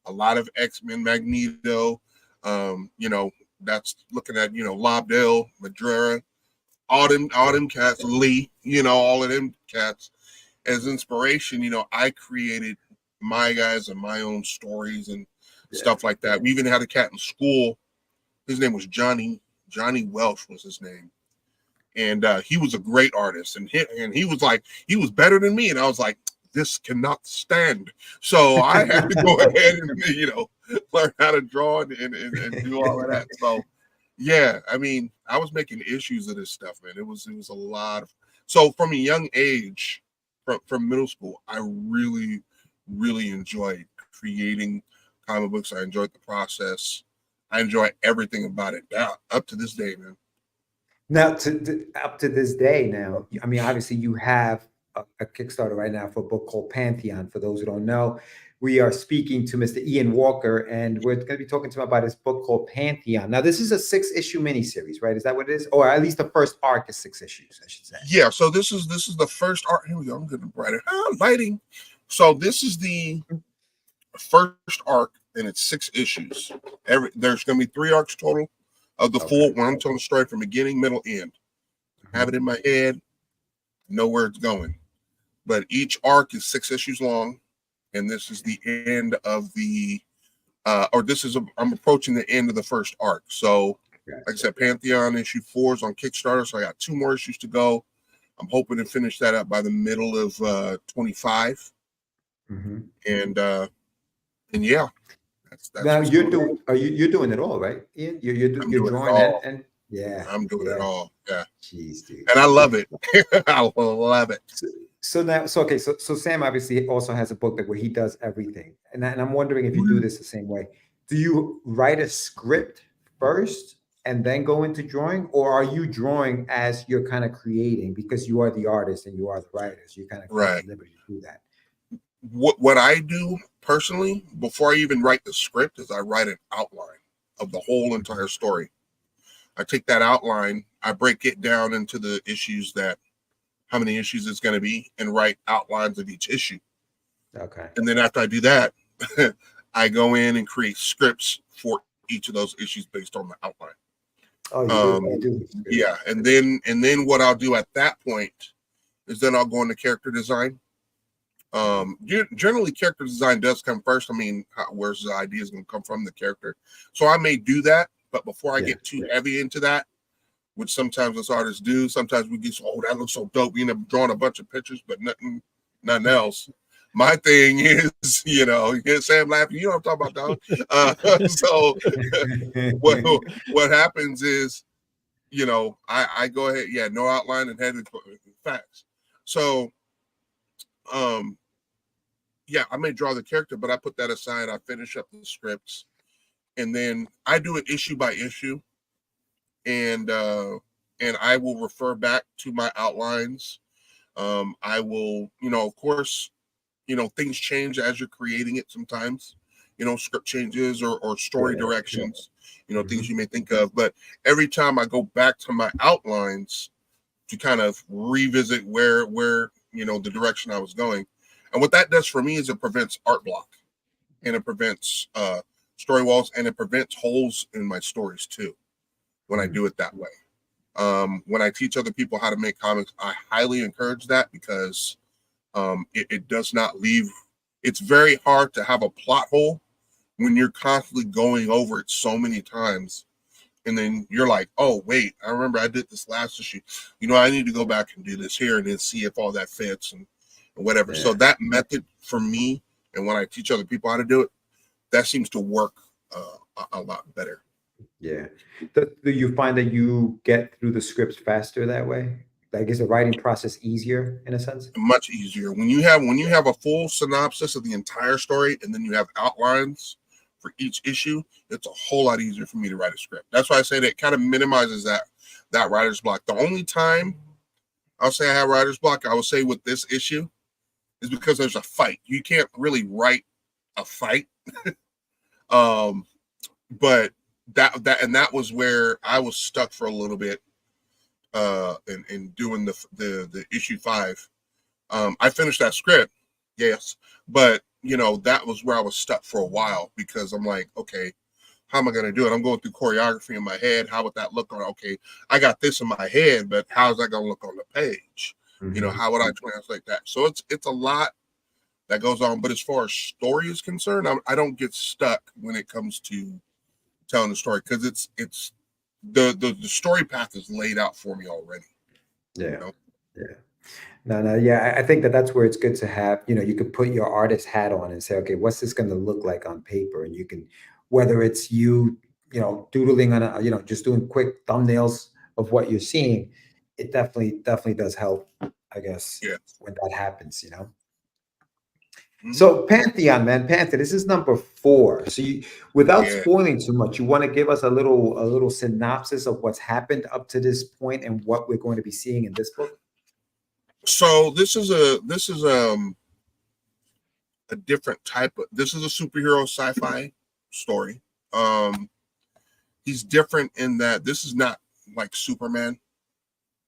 a lot of X-Men, Magneto, that's looking at, Lobdell, Madrera, all them cats, Lee, all of them cats as inspiration. I created my guys and my own stories and stuff like that. We even had a cat in school. His name was Johnny Welsh was his name. And he was a great artist. And he was better than me. And I was like, this cannot stand. So I had to go ahead and, learn how to draw and do all of that. So, yeah, I mean, I was making issues of this stuff, man. It was a lot of, so from a young age, from middle school, I really, really enjoyed creating comic books. I enjoyed the process. I enjoy everything about it now, up to this day, man. Now, up to this day, now, I mean, obviously, you have a Kickstarter right now for a book called Pantheon. For those who don't know, we are speaking to Mr. Ian Walker, and we're going to be talking to him about his book called Pantheon. Now, this is a 6-issue miniseries, right? Is that what it is? Or at least the first arc is 6 issues, I should say. Yeah. So this is the first arc. Here we go. I'm getting brighter. Lighting. So this is the first arc, and it's 6 issues. There's going to be 3 arcs total of the full one. I'm telling the story from beginning, middle, end. Have it in my head, know where it's going. but each arc is 6 issues long, and this is the end of the I'm approaching the end of the first arc. So like I said, Pantheon issue 4 is on Kickstarter, so I got 2 more issues to go. I'm hoping to finish that up by the middle of 25. And yeah, that's now you're doing. You're doing it all, right, Ian? You're drawing and yeah, I'm doing it all. Yeah, jeez, dude, and I love it. I love it. So Sam obviously also has a book where he does everything, and I'm wondering if you do this the same way. Do you write a script first and then go into drawing, or are you drawing as you're kind of creating because you are the artist and you are the writers? You kind of right. liberty to do that. What I do personally before I even write the script is I write an outline of the whole entire story. I take that outline, I break it down into the issues how many issues it's going to be, and write outlines of each issue. Okay. And then after I do that, I go in and create scripts for each of those issues based on the outline. Oh, you do. Yeah, and then what I'll do at that point is then I'll go into character design. Generally, character design does come first. I mean, where's the idea is going to come from the character? So I may do that, but before I get too heavy into that, which sometimes us artists do, sometimes we get, oh, that looks so dope. We end up drawing a bunch of pictures, but nothing else. My thing is, you get Sam laughing. You know what I'm talking about, dog. So what happens is, I go ahead, no outline and head facts. So, I may draw the character, but I put that aside. I finish up the scripts, and then I do it issue by issue, and I will refer back to my outlines. I will, of course, things change as you're creating it sometimes, script changes or story directions, things you may think of. But every time I go back to my outlines to kind of revisit where the direction I was going. And what that does for me is it prevents art block, and it prevents story walls, and it prevents holes in my stories too when I do it that way. When I teach other people how to make comics, I highly encourage that because it does not leave. It's very hard to have a plot hole when you're constantly going over it so many times. And then you're like, oh, wait, I remember I did this last issue. I need to go back and do this here and then see if all that fits and whatever. Yeah. So that method for me, and when I teach other people how to do it, that seems to work a lot better. Yeah. Do you find that you get through the scripts faster that way? Like, is the writing process easier in a sense? Much easier. When you have a full synopsis of the entire story and then you have outlines for each issue, it's a whole lot easier for me to write a script. That's why I say that it kind of minimizes that writer's block. The only time I'll say I have writer's block, I would say with this issue, is because there's a fight. You can't really write a fight. But that was where I was stuck for a little bit in doing the issue 5. I finished that script, yes, but that was where I was stuck for a while because I'm like, okay, how am I going to do it? I'm going through choreography in my head. How would that look on? Okay, I got this in my head, but how's that going to look on the page? Mm-hmm. How would I translate that? So it's a lot that goes on. But as far as story is concerned, I don't get stuck when it comes to telling the story because it's the story path is laid out for me already. Yeah. Yeah. No. Yeah. I think that's where it's good to have, you could put your artist hat on and say, okay, what's this going to look like on paper? And you can, whether it's you doodling on just doing quick thumbnails of what you're seeing, it definitely does help, I guess, when that happens, Mm-hmm. So Pantheon, this is number 4. So without spoiling too much, you want to give us a little synopsis of what's happened up to this point and what we're going to be seeing in this book? So this is a different type of, this is a superhero sci-fi story. He's different in that this is not like Superman.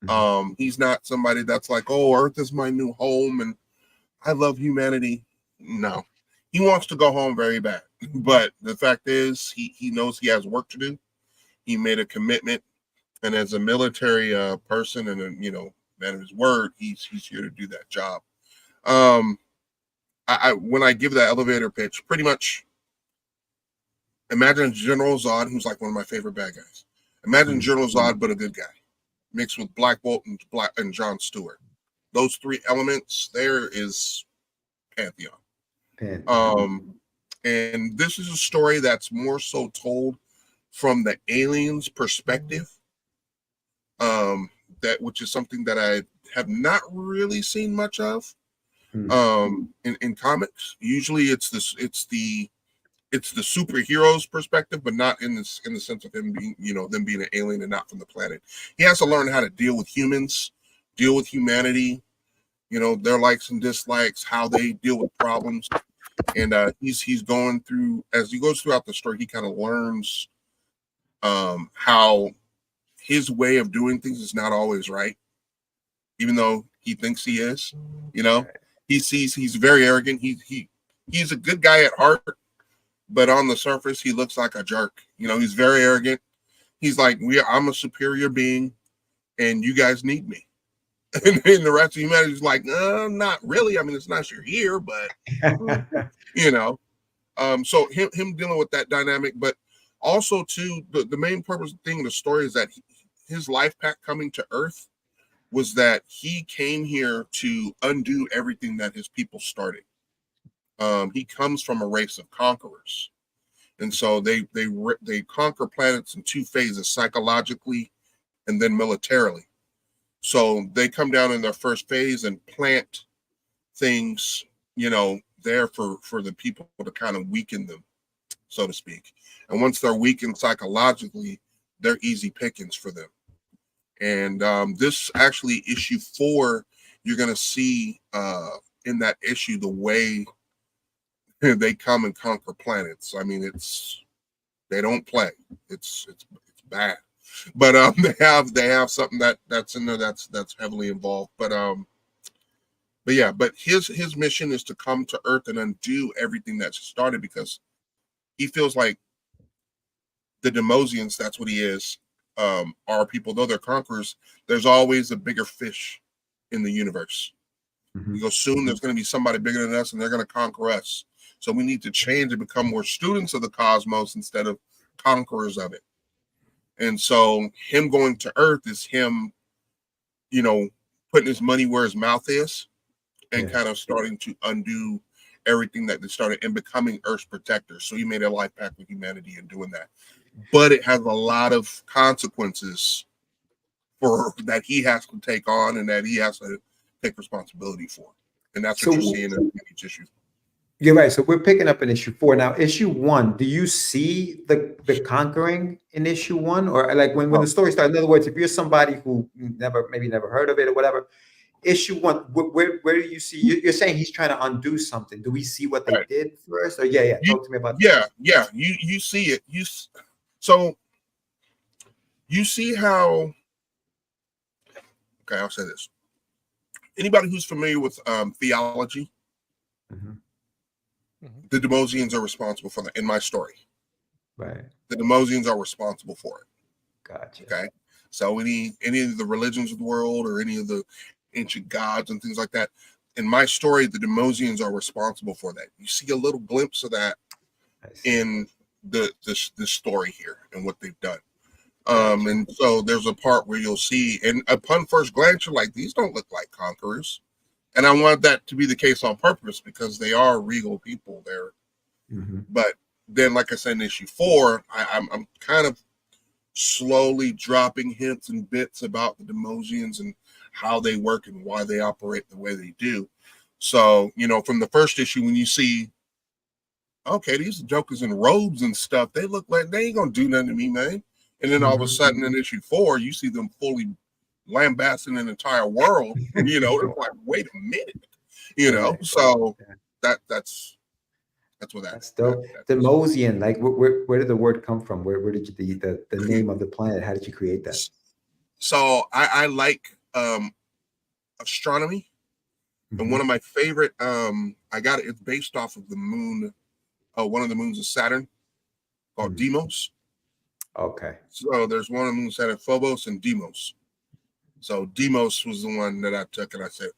Mm-hmm. He's not somebody that's like, oh, Earth is my new home and I love humanity. No, he wants to go home very bad. But the fact is, he knows he has work to do. He made a commitment, and as a military person and man of his word, he's here to do that job. I when I give that elevator pitch, pretty much imagine General Zod, who's like one of my favorite bad guys. Imagine General Zod, but a good guy, mixed with Black Bolt and Jon Stewart. Those three elements, there is Pantheon. And this is a story that's more so told from the aliens' perspective. That which is something that I have not really seen much of in comics. Usually it's the superhero's perspective, but not in the sense of him being, them being an alien and not from the planet. He has to learn how to deal with humans, deal with humanity, their likes and dislikes, how they deal with problems. And he's going through, as he goes throughout the story, he kind of learns how his way of doing things is not always right, even though he thinks he is. He sees he's very arrogant. He's a good guy at heart, but on the surface he looks like a jerk. He's very arrogant. He's like, I'm a superior being, and you guys need me. And the rest of humanity is like, not really. I mean, it's nice you're here, but so him dealing with that dynamic, but also too, the main purpose thing of the story is that his life path coming to Earth was that he came here to undo everything that his people started. He comes from a race of conquerors, and so they conquer planets in two phases: psychologically and then militarily. So they come down in their first phase and plant things, there for the people to kind of weaken them, so to speak. And once they're weakened psychologically, they're easy pickings for them. And this actually issue 4, you're going to see in that issue the way they come and conquer planets. I mean, they don't play. It's bad. But they have something that's in there that's heavily involved. But his mission is to come to Earth and undo everything that's started, because he feels like the Demosians, that's what he is, are people, though they're conquerors, there's always a bigger fish in the universe. We go, soon there's going to be somebody bigger than us, and they're going to conquer us. So we need to change and become more students of the cosmos instead of conquerors of it. And so him going to Earth is him, putting his money where his mouth is, and kind of starting to undo everything that they started and becoming Earth's protector. So he made a life pact with humanity in doing that. But it has a lot of consequences that he has to take on and that he has to take responsibility for. And that's what you're seeing in each issue. You're right. So we're picking up in issue 4. Now, issue 1, do you see the conquering in issue 1? Or like when the story starts, in other words, if you're somebody who maybe never heard of it or whatever, issue 1, where do you see, you're saying he's trying to undo something. Do we see what they did first? Or talk to me about that. Yeah. You see it. So you see how, okay, I'll say this. Anybody who's familiar with theology, the Demosians are responsible for that in my story. Right. The Demosians are responsible for it. Gotcha. Okay. So any of the religions of the world or any of the ancient gods and things like that, in my story, the Demosians are responsible for that. You see a little glimpse of that in this story here and what they've done. And so there's a part where you'll see, and upon first glance, you're like, these don't look like conquerors. And I want that to be the case on purpose because they are regal people there. But then, like I said, in issue 4, I'm kind of slowly dropping hints and bits about the Demosians and how they work and why they operate the way they do. So, from the first issue, when you see, okay, these jokers in robes and stuff, they look like they ain't gonna do nothing to me, man. And then all of a sudden in issue 4, you see them fully lambasting an entire world. It's like, wait a minute, so that's what that's dope. Demosian, like where did the word come from? Where did you the name of the planet? How did you create that? So I like astronomy, and one of my favorite I got it. It's based off of the moon. One of the moons of Saturn called Deimos. Okay. So there's one of the moons Saturn, Phobos and Deimos. So Deimos was the one that I took, and I said,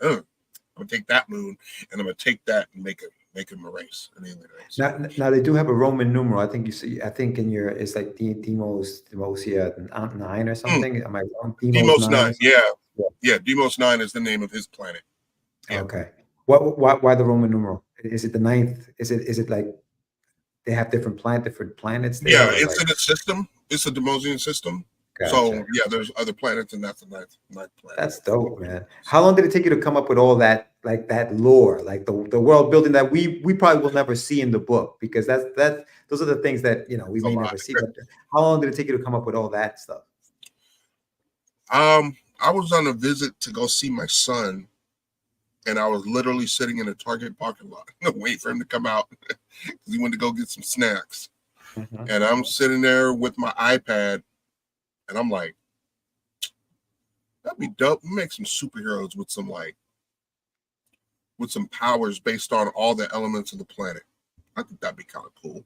I'm gonna take that moon, and I'm gonna take that and make him a race, an alien race. Now they do have a Roman numeral. I think you see. I think in your it's like Demos 9 or something. Am I wrong? Demos 9. Or Yeah. Demos 9 is the name of his planet. Yeah. Okay. Why the Roman numeral? Is it the 9th? Is it like they have different planets there? Yeah, it's like... in a system. It's a Demosian system. Gotcha. So yeah, there's other planets, and that's the ninth planet. That's dope, man. How long did it take you to come up with all that, like that lore, like the world building that we probably will never see in the book, because those are the things that we may never see. But how long did it take you to come up with all that stuff? I was on a visit to go see my son, and I was literally sitting in a Target parking lot waiting for him to come out because he wanted to go get some snacks. Mm-hmm. And I'm sitting there with my iPad, and I'm like, that'd be dope. Make some superheroes with some powers based on all the elements of the planet. I think that'd be kind of cool.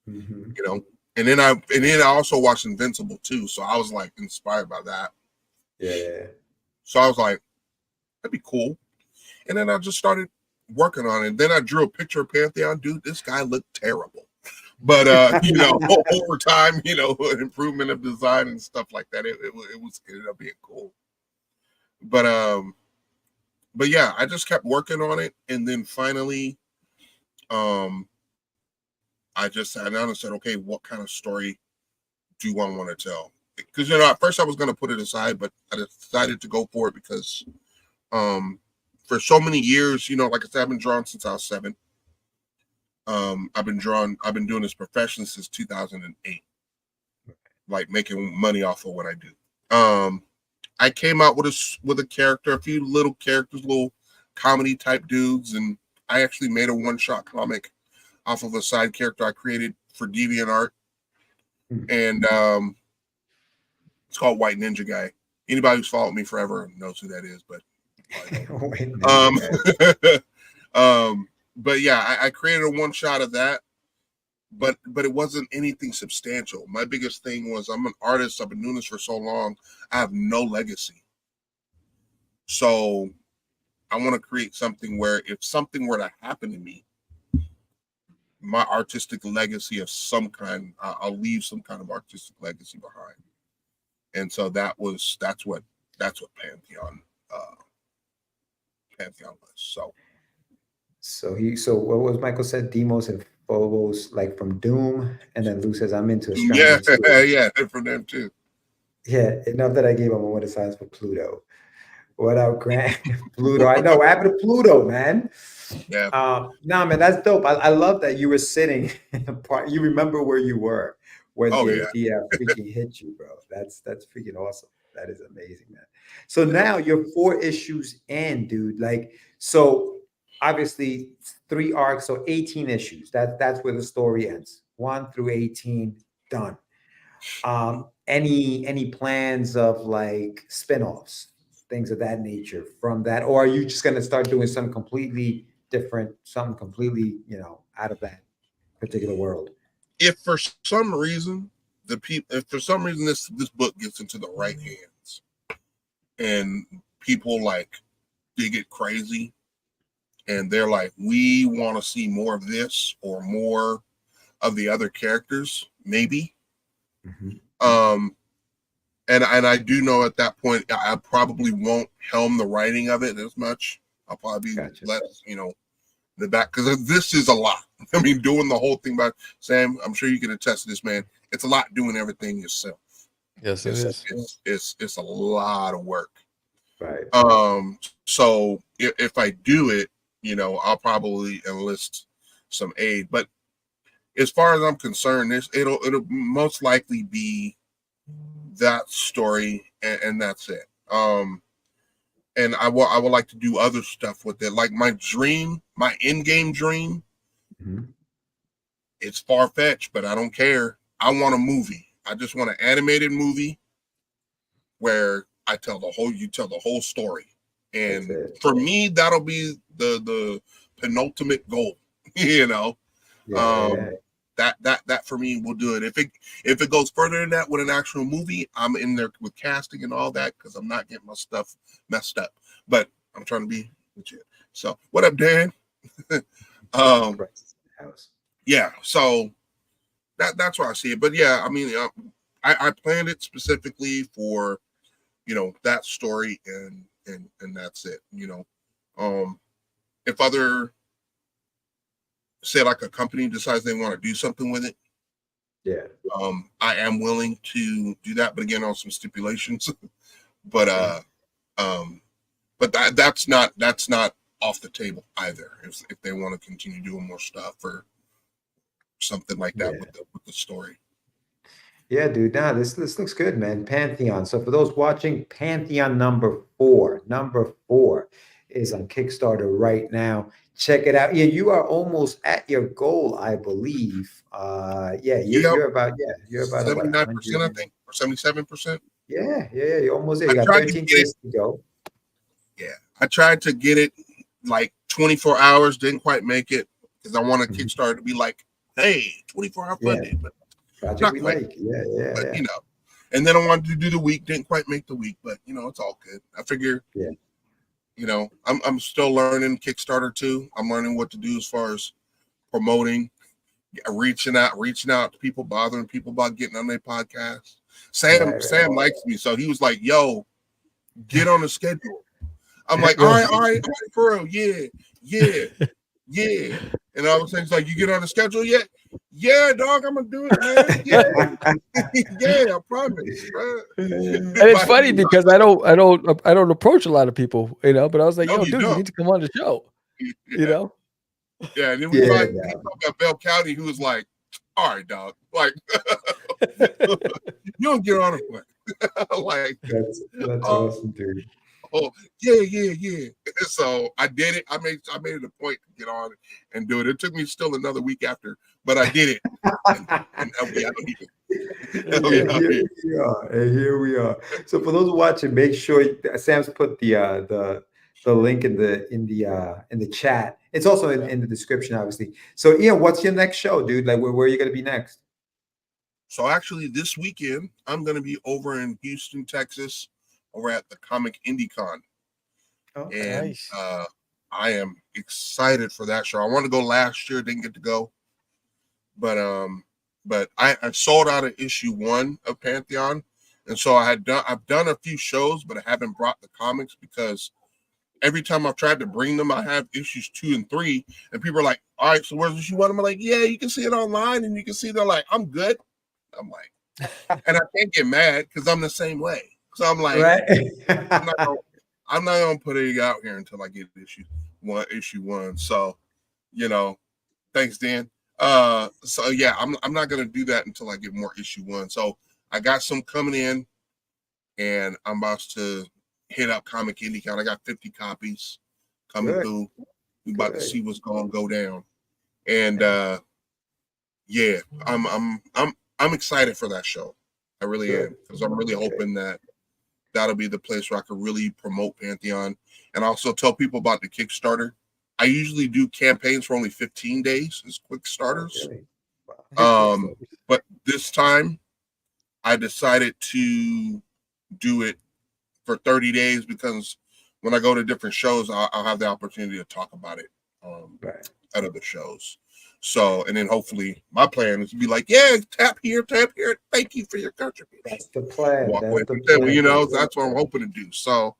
Mm-hmm. And then I also watched Invincible too, so I was like inspired by that. Yeah. So I was like, that'd be cool. And then I just started working on it. Then I drew a picture of Pantheon. Dude, this guy looked terrible. But over time, improvement of design and stuff like that, it ended up being cool. But yeah, I just kept working on it, and then finally, I just sat down and said, okay, what kind of story do I want to tell? Because at first I was going to put it aside, but I decided to go for it because for so many years, like I said, I've been drawing since I was 7. I've been doing this profession since 2008, like making money off of what I do. I came out with a character, a few little characters, little comedy type dudes, and I actually made a one-shot comic off of a side character I created for DeviantArt, and it's called White Ninja Guy. Anybody who's followed me forever knows who that is, but but yeah, I created a one shot of that, but it wasn't anything substantial. My biggest thing was I'm an artist. I've been doing this for so long. I have no legacy. So I want to create something where if something were to happen to me, my artistic legacy of some kind, I'll leave some kind of artistic legacy behind. And so that's what Pantheon was. So what was Michael said? Demos and Phobos, like from Doom, and then Lou says I'm into astronomy. Yeah, from them too. Yeah, enough that I gave him a one of signs for Pluto. What up, Grant? Pluto. I know. What happened to Pluto, man? Yeah. Nah, man, that's dope. I love that you were sitting in a part. You remember where you were when the idea freaking hit you, bro. That's freaking awesome. That is amazing, man. So now you're 4 issues in, dude. Like, so obviously 3 arcs, so 18 issues. That's where the story ends. 1 through 18, done. Any plans of like spin-offs, things of that nature from that, or are you just going to start doing something completely different, something completely out of that particular world? If for some reason this book gets into the right hands and people like dig it crazy and they're like, we want to see more of this or more of the other characters, maybe. And I do know at that point I probably won't helm the writing of it as much. I'll probably let the back, because this is a lot. I mean, doing the whole thing by Sam, I'm sure you can attest to this, man. It's a lot doing everything yourself. Yes, it is. It's a lot of work. Right. So if I do it, I'll probably enlist some aid. But as far as I'm concerned, it'll most likely be that story, and that's it. And I would like to do other stuff with it. Like my dream, my in-game dream, it's far-fetched, but I don't care. I want a movie. I just want an animated movie where you tell the whole story. And for me, that'll be the penultimate goal, That for me will do it. If it goes further than that with an actual movie, I'm in there with casting and all that because I'm not getting my stuff messed up. But I'm trying to be legit. So what up, Dan? House. Yeah, so that's where I see it. But yeah, I mean, I planned it specifically for, you know, that story, and that's it. You know, if other, say like a company decides they want to do something with it, yeah, I am willing to do that, but again on some stipulations. But that's not off the table either. If they want to continue doing more stuff or something like that with the story. Yeah, dude. Nah, this looks good, man. Pantheon. So for those watching, Pantheon number 4 is on Kickstarter right now. Check it out. Yeah, you are almost at your goal, I believe. You're about 79%, I think, or 77%. Yeah, you're almost there. You got 13 days to go. Yeah, I tried to get it like 24 hours, didn't quite make it because I wanted Kickstarter to be like, hey, 24-hour funding, but project we like. Yeah. You know, and then I wanted to do the week, didn't quite make the week, but you know, it's all good. I figure, you know, I'm still learning Kickstarter too. I'm learning what to do as far as promoting, reaching out to people, bothering people about getting on their podcast. Sam likes me, so he was like, yo, get on the schedule. I'm like, all right, for real, yeah. And all of a sudden, he's like, you get on the schedule yet? Yeah, dog, I'm gonna do it, man. Yeah, I promise. And it's funny because I don't approach a lot of people, you know. But I was like, yo, dude, you need to come on the show, you know. Yeah, and then we talked about Bell County, who was like, all right, dog, like, you don't get on it. Like, that's awesome, dude. Oh, yeah. So I did it. I made it a point to get on and do it. It took me still another week after, but I did it. And here we are. So for those watching, make sure Sam's put the link in the chat. It's also in the description, obviously. So Ian, what's your next show, dude? Like where are you gonna be next? So actually this weekend, I'm gonna be over in Houston, Texas, over at the Comic IndieCon. And nice. I am excited for that show. I wanted to go last year, didn't get to go. But I sold out of issue 1 of Pantheon. And so I've done a few shows, but I haven't brought the comics because every time I've tried to bring them, I have issues 2 and 3. And people are like, all right, so where's issue 1? I'm like, yeah, you can see it online, and you can see they're like, I'm good. I'm like, and I can't get mad because I'm the same way. So I'm like, I'm not gonna put it out here until I get issue one. So, you know, thanks, Dan. So yeah, I'm not gonna do that until I get more issue 1. So I got some coming in, and I'm about to hit up Comic IndieCon. I got 50 copies coming through. We about to see what's gonna go down, and yeah, I'm excited for that show. I really am, because I'm really hoping that that'll be the place where I could really promote Pantheon and also tell people about the Kickstarter. I usually do campaigns for only 15 days as quick starters. But this time I decided to do it for 30 days because when I go to different shows, I'll have the opportunity to talk about it at other shows. So, and then hopefully my plan is to be like, yeah, tap here. Thank you for your contribution. That's the plan. You know, that's what I'm hoping to do. So,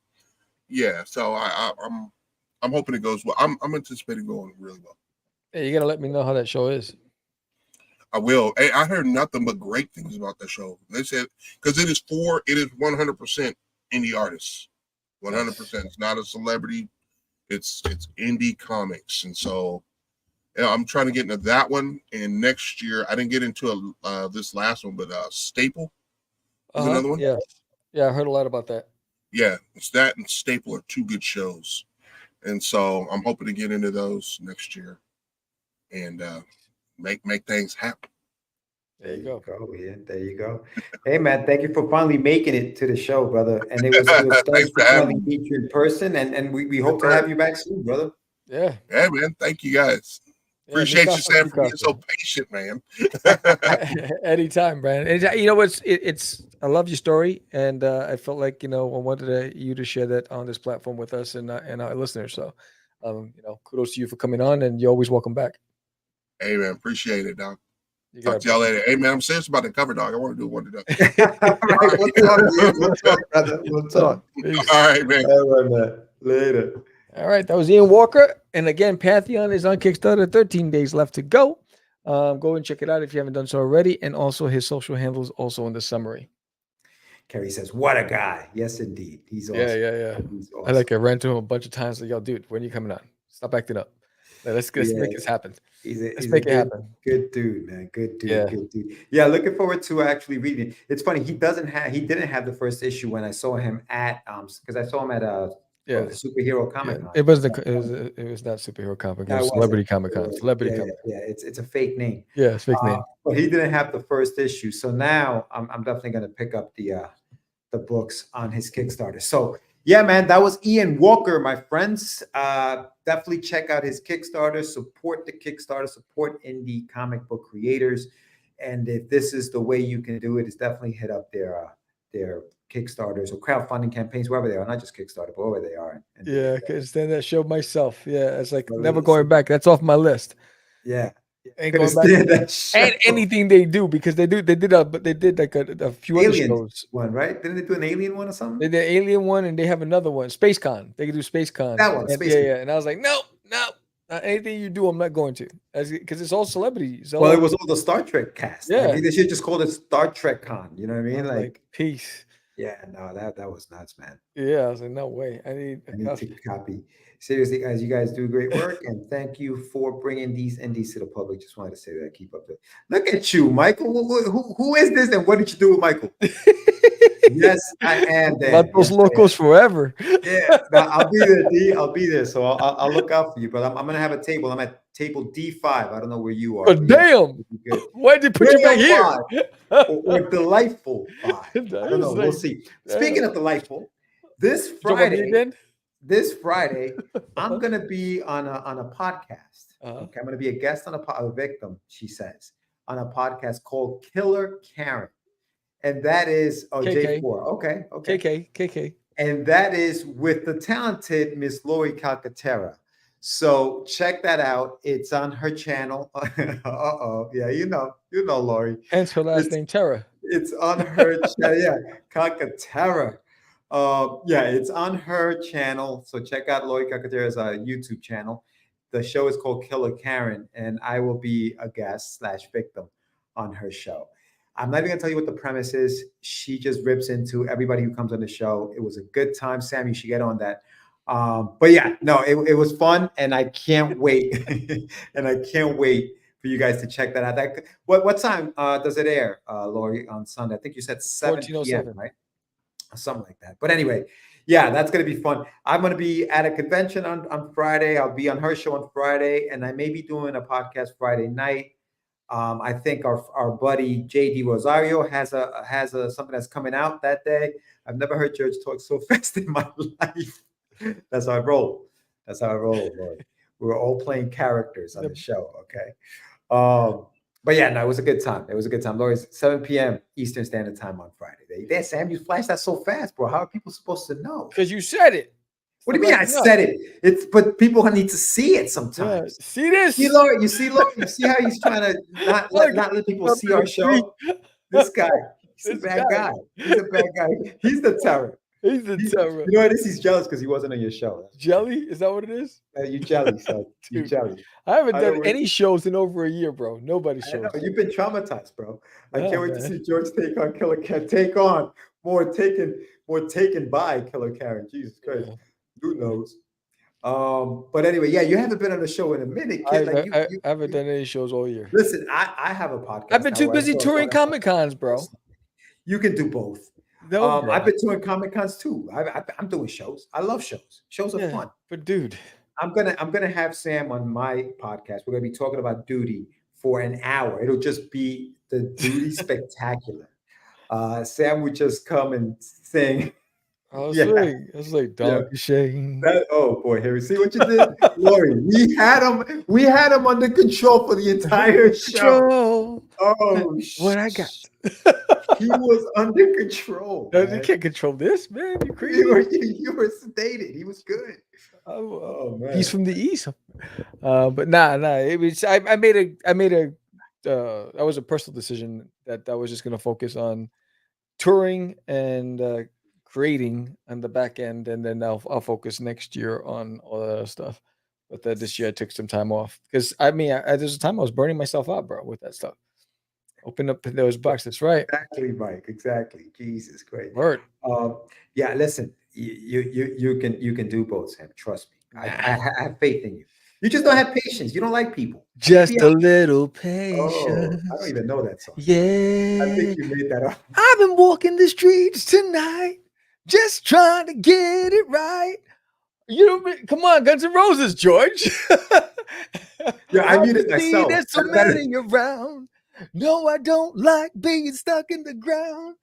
yeah. So I'm hoping it goes well. I'm anticipating going really well. Hey, you gotta let me know how that show is. I will. I heard nothing but great things about the show. They said because it is 100% indie artists. 100%. It's not a celebrity. It's indie comics, and so. I'm trying to get into that one, and next year I didn't get into this last one, but Staple is another one. Yeah, I heard a lot about that. Yeah, it's that and Staple are 2 good shows, and so I'm hoping to get into those next year and make things happen. There you go. Ian. There you go. Hey man, thank you for finally making it to the show, brother. And it was nice to finally meet you in person, and we hope to have you back soon, brother. Yeah, man. Thank you guys. Appreciate you, Mikasa, Sam, for being Mikasa. so patient, man. Anytime, man. You know what's it's I love your story, and I felt like I wanted you to share that on this platform with us and our listeners. So, kudos to you for coming on, and you're always welcome back. Hey, man, appreciate it, dog. You Talk got to y'all it, later. Hey, man, I'm serious about the cover, dog. I want to do one today. All right, we'll talk, dude. We'll talk, brother. We'll talk. Peace. All right, man. All right, man. Later. All right, that was Ian Walker, and again, Pantheon is on Kickstarter. 13 days left to go. Go and check it out if you haven't done so already, and also his social handles also in the summary. Kerry says, "What a guy!" Yes, indeed. He's awesome. Yeah. He's I ran to him a bunch of times. Like, yo, dude, when are you coming on? Stop acting up. Let's make this happen. Let's make it happen. Good dude, man. Good dude. Yeah. Good dude. Yeah, looking forward to actually reading it. It's funny. He didn't have the first issue when I saw him at because I saw him at Superhero Comic Con. It wasn't. It was not Superhero Comic. It was Celebrity Comic Con. Celebrity Comic. Yeah, it's a fake name. Yeah, it's fake name. But he didn't have the first issue, so now I'm definitely going to pick up the books on his Kickstarter. So yeah, man, that was Ian Walker, my friends. Definitely check out his Kickstarter. Support the Kickstarter. Support indie comic book creators. And if this is the way you can do it, is definitely hit up their Kickstarters or crowdfunding campaigns, wherever they are, not just Kickstarter, but wherever they are. And yeah, because then that showed myself. Yeah, it's like never going back. That's off my list. Yeah. Ain't going back. And anything they do, because they did like a few Alien other shows. One, right? Didn't they do an Alien one or something? They did Alien one, and they have another one, SpaceCon. They could do SpaceCon. That one, yeah. And I was like, no, anything you do, I'm not going to, because it's all celebrities. Well, it was all the Star Trek cast. Yeah, I mean, they should just call it Star Trek Con. You know what I mean? Like peace. Yeah, no, that was nuts, man. Yeah, I was like, no way. I need to copy. Seriously, guys, you guys do great work, and thank you for bringing these indies to the public. Just wanted to say that. Keep up the. Look at you, Michael. Who is this, and what did you do with Michael? Yes, I am there. Let those locals forever. Yeah, I'll be there, D. I'll be there, so I'll look out for you. But I'm gonna have a table. I'm at table D5. I don't know where you are. But damn, why did they put you back here? or delightful 5. I don't know. We'll see. Speaking of delightful, this Friday, I'm gonna be on a podcast. Okay, I'm gonna be a guest on a victim. She says on a podcast called Killer Karen. And that is KK. J4. Okay. KK. And that is with the talented Miss Lori Calcaterra. So check that out. It's on her channel. Yeah, you know Lori. Hence her last name, Terra. It's on her channel. Yeah, Calcaterra. Yeah, it's on her channel. So check out Lori Calcaterra's YouTube channel. The show is called Killer Karen, and I will be a guest / victim on her show. I'm not even gonna tell you what the premise is. She just rips into everybody who comes on the show. It was a good time. Sam, you should get on that. But yeah, no, it was fun, and I can't wait. And I can't wait for you guys to check that out. What time does it air, Lori, on Sunday? I think you said 7 p.m., right? Something like that. But anyway, yeah, that's gonna be fun. I'm gonna be at a convention on Friday. I'll be on her show on Friday, and I may be doing a podcast Friday night. I think our buddy JD Rosario has something that's coming out that day. I've never heard George talk so fast in my life. That's how I roll. Lord. We're all playing characters on the show. Okay. But yeah, no, it was a good time. Lori's 7 p.m. Eastern Standard Time on Friday. There, Sam, you flashed that so fast, bro. How are people supposed to know? Because you said it. What do you mean I said it? But people need to see it sometimes. Yeah. See this? See, Lord, you see how he's trying to not let people see our show? This guy, he's a bad guy. He's a bad guy. He's the terror. He's the terror. You know what it is? He's jealous because he wasn't on your show. Jelly? Is that what it is? You jelly, son. You jelly. I haven't done any shows in over a year, bro. Nobody shows. You've been traumatized, bro. I can't wait to see George take on Killer Karen. Take on more taken by Killer Karen. Jesus Christ. Yeah. Who knows? But anyway, yeah, you haven't been on the show in a minute, kid. I haven't done any shows all year. Listen, I have a podcast. I've been too busy touring Comic Cons, bro. You can do both. No, I've been touring Comic Cons too. I'm doing shows. I love shows. Shows are fun. But dude, I'm gonna have Sam on my podcast. We're gonna be talking about duty for an hour. It'll just be the Duty Spectacular. Sam would just come and sing. Yeah. I was like, Donkey Shane. Oh boy, here we see what you did, Lori. We had him under control for the entire show. Control. Oh, What I got. He was under control. No, Man. you can't control this, man. You crazy. You were sedated. He was good. Oh, man. He's from the east. But nah. It was I made a that was a personal decision that I was just gonna focus on touring and creating on the back end, and then I'll focus next year on all that other stuff. But this year I took some time off because there's a time I was burning myself out, bro, with that stuff. Open up those boxes, right? Exactly, Mike. Exactly. Jesus Christ. Word. Yeah. Listen, you can do both, Sam. Trust me. I have faith in you. You just don't have patience. You don't like people. Just a little Oh, patience. I don't even know that song. Yeah. I think you made that up. I've been walking the streets tonight, just trying to get it right. Come on, Guns N' Roses, George. Yeah, I muted myself. There's so many around. No, I don't like being stuck in the ground.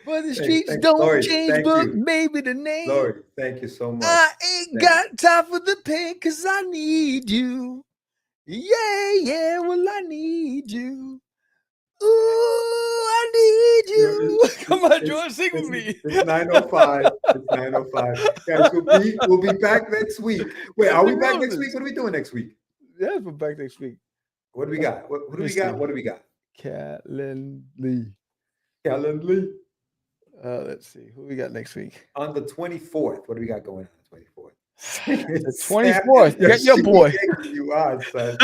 But the streets don't Lori, change, thank but you. maybe the name. Lori, thank you so much. I ain't got time for the pain because I need you. Yeah, well, I need you. Ooh, I need you. Come on, George, sing with me. It's 9:05. It's 9:05. Guys, we'll be back next week. Wait, are we back next week? What are we doing next week? Yeah, we're back next week. What do we got? What do we got? What do we got? Calendly. Calendly. Let's see. Who we got next week? On the 24th. What do we got going on the 24th? The 24th. You got your boy. You are, son.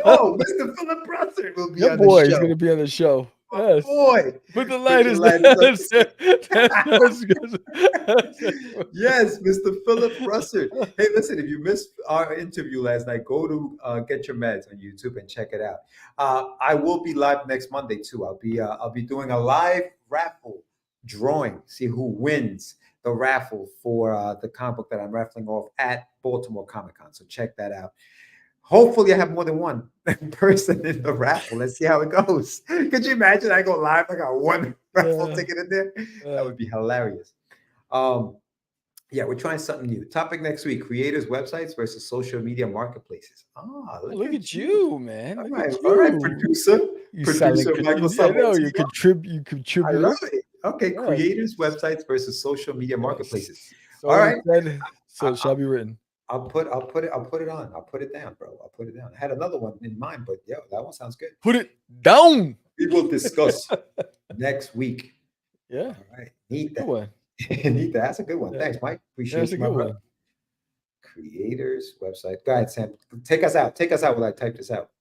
Oh, Mr. Philip Russert will be Your on boy the is show. going to be on the show. Yes. Boy. But the light is Yes, Mr. Philip Russert. Hey, listen, if you missed our interview last night, go to Get Your Meds on YouTube and check it out. I will be live next Monday too. I'll be doing a live raffle drawing, see who wins the raffle for the comic book that I'm raffling off at Baltimore Comic Con. So check that out. Hopefully I have more than one person in the raffle. Let's see how it goes. Could you imagine I go live? I got one raffle ticket in there. That would be hilarious. Yeah, we're trying something new. Topic next week: creators' websites versus social media marketplaces. Look at you, man. All right, producer. Producer Michael Summers. You contribute. I love it. Okay, creators' websites versus social media marketplaces. So all right. So it shall be written. I'll put it on. I'll put it down, bro. I'll put it down. I had another one in mind, but yeah, that one sounds good. Put it down. We will discuss next week. Yeah. All right. Need that. Good one. Need that. That's a good one. Thanks, Mike. Appreciate you, my brother. Creators website. Go ahead, Sam. Take us out. Take us out while I type this out.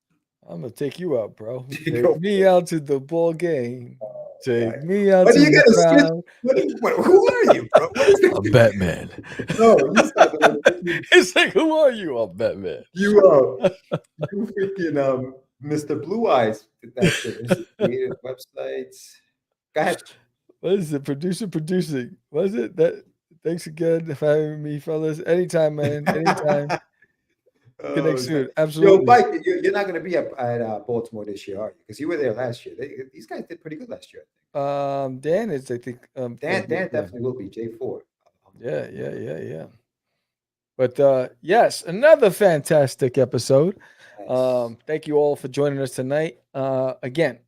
I'm gonna take you out, bro. Take me out to the ball game. Take me out What to do you the got? crowd. Who are you, bro? I'm Batman. No, you stop it. It's like, who are you? I'm Batman. You freaking Mr. Blue Eyes. That shit. Creative websites. Go ahead. What is it? Producer producing. What is it? Thanks again for having me, fellas. Anytime, man. Anytime. Connect soon. Absolutely. Yo, Mike, you're not going to be at Baltimore this year, are you? Because you were there last year. These guys did pretty good last year. Dan is, I think. Dan definitely will be. J4. Yeah. But yes, another fantastic episode. Nice. Thank you all for joining us tonight. Again,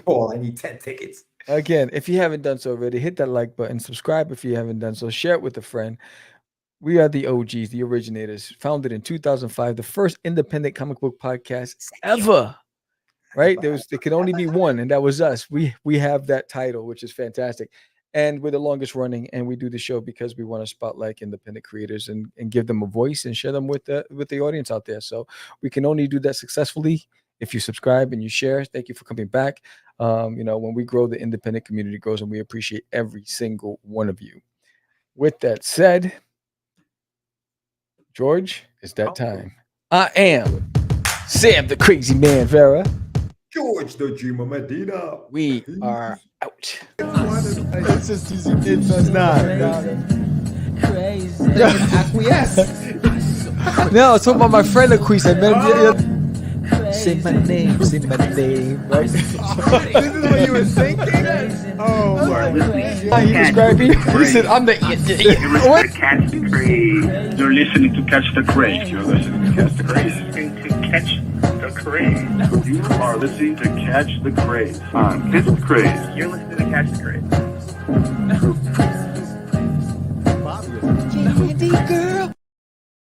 Paul, I need 10 tickets. Again, if you haven't done so already, hit that like button, subscribe if you haven't done so, share it with a friend. We are the OGs, the originators, founded in 2005, the first independent comic book podcast ever. Right? There could only be one, and that was us. We have that title, which is fantastic. And we're the longest running, and we do the show because we want to spotlight independent creators and give them a voice and share them with the audience out there. So we can only do that successfully if you subscribe and you share. Thank you for coming back. When we grow, the independent community grows, and we appreciate every single one of you. With that said, George, it's that time. I am Sam the Crazy Man Vera. George the Dreamer Medina. We are out. It's just easy. It's not. Acquiesce. No, I was talking about my friend Acquiesce. I met him. Say my name, say my name. Right? This is what you were thinking? Oh, my God. He described me. He said, I'm the... What? Catch the Craze. You're listening to Catch the Craze. You're listening to Catch the Craze. To Catch the Craze. You are listening to Catch the Craze. Catch the Craze. You're listening to Catch the Craze. Candy girl.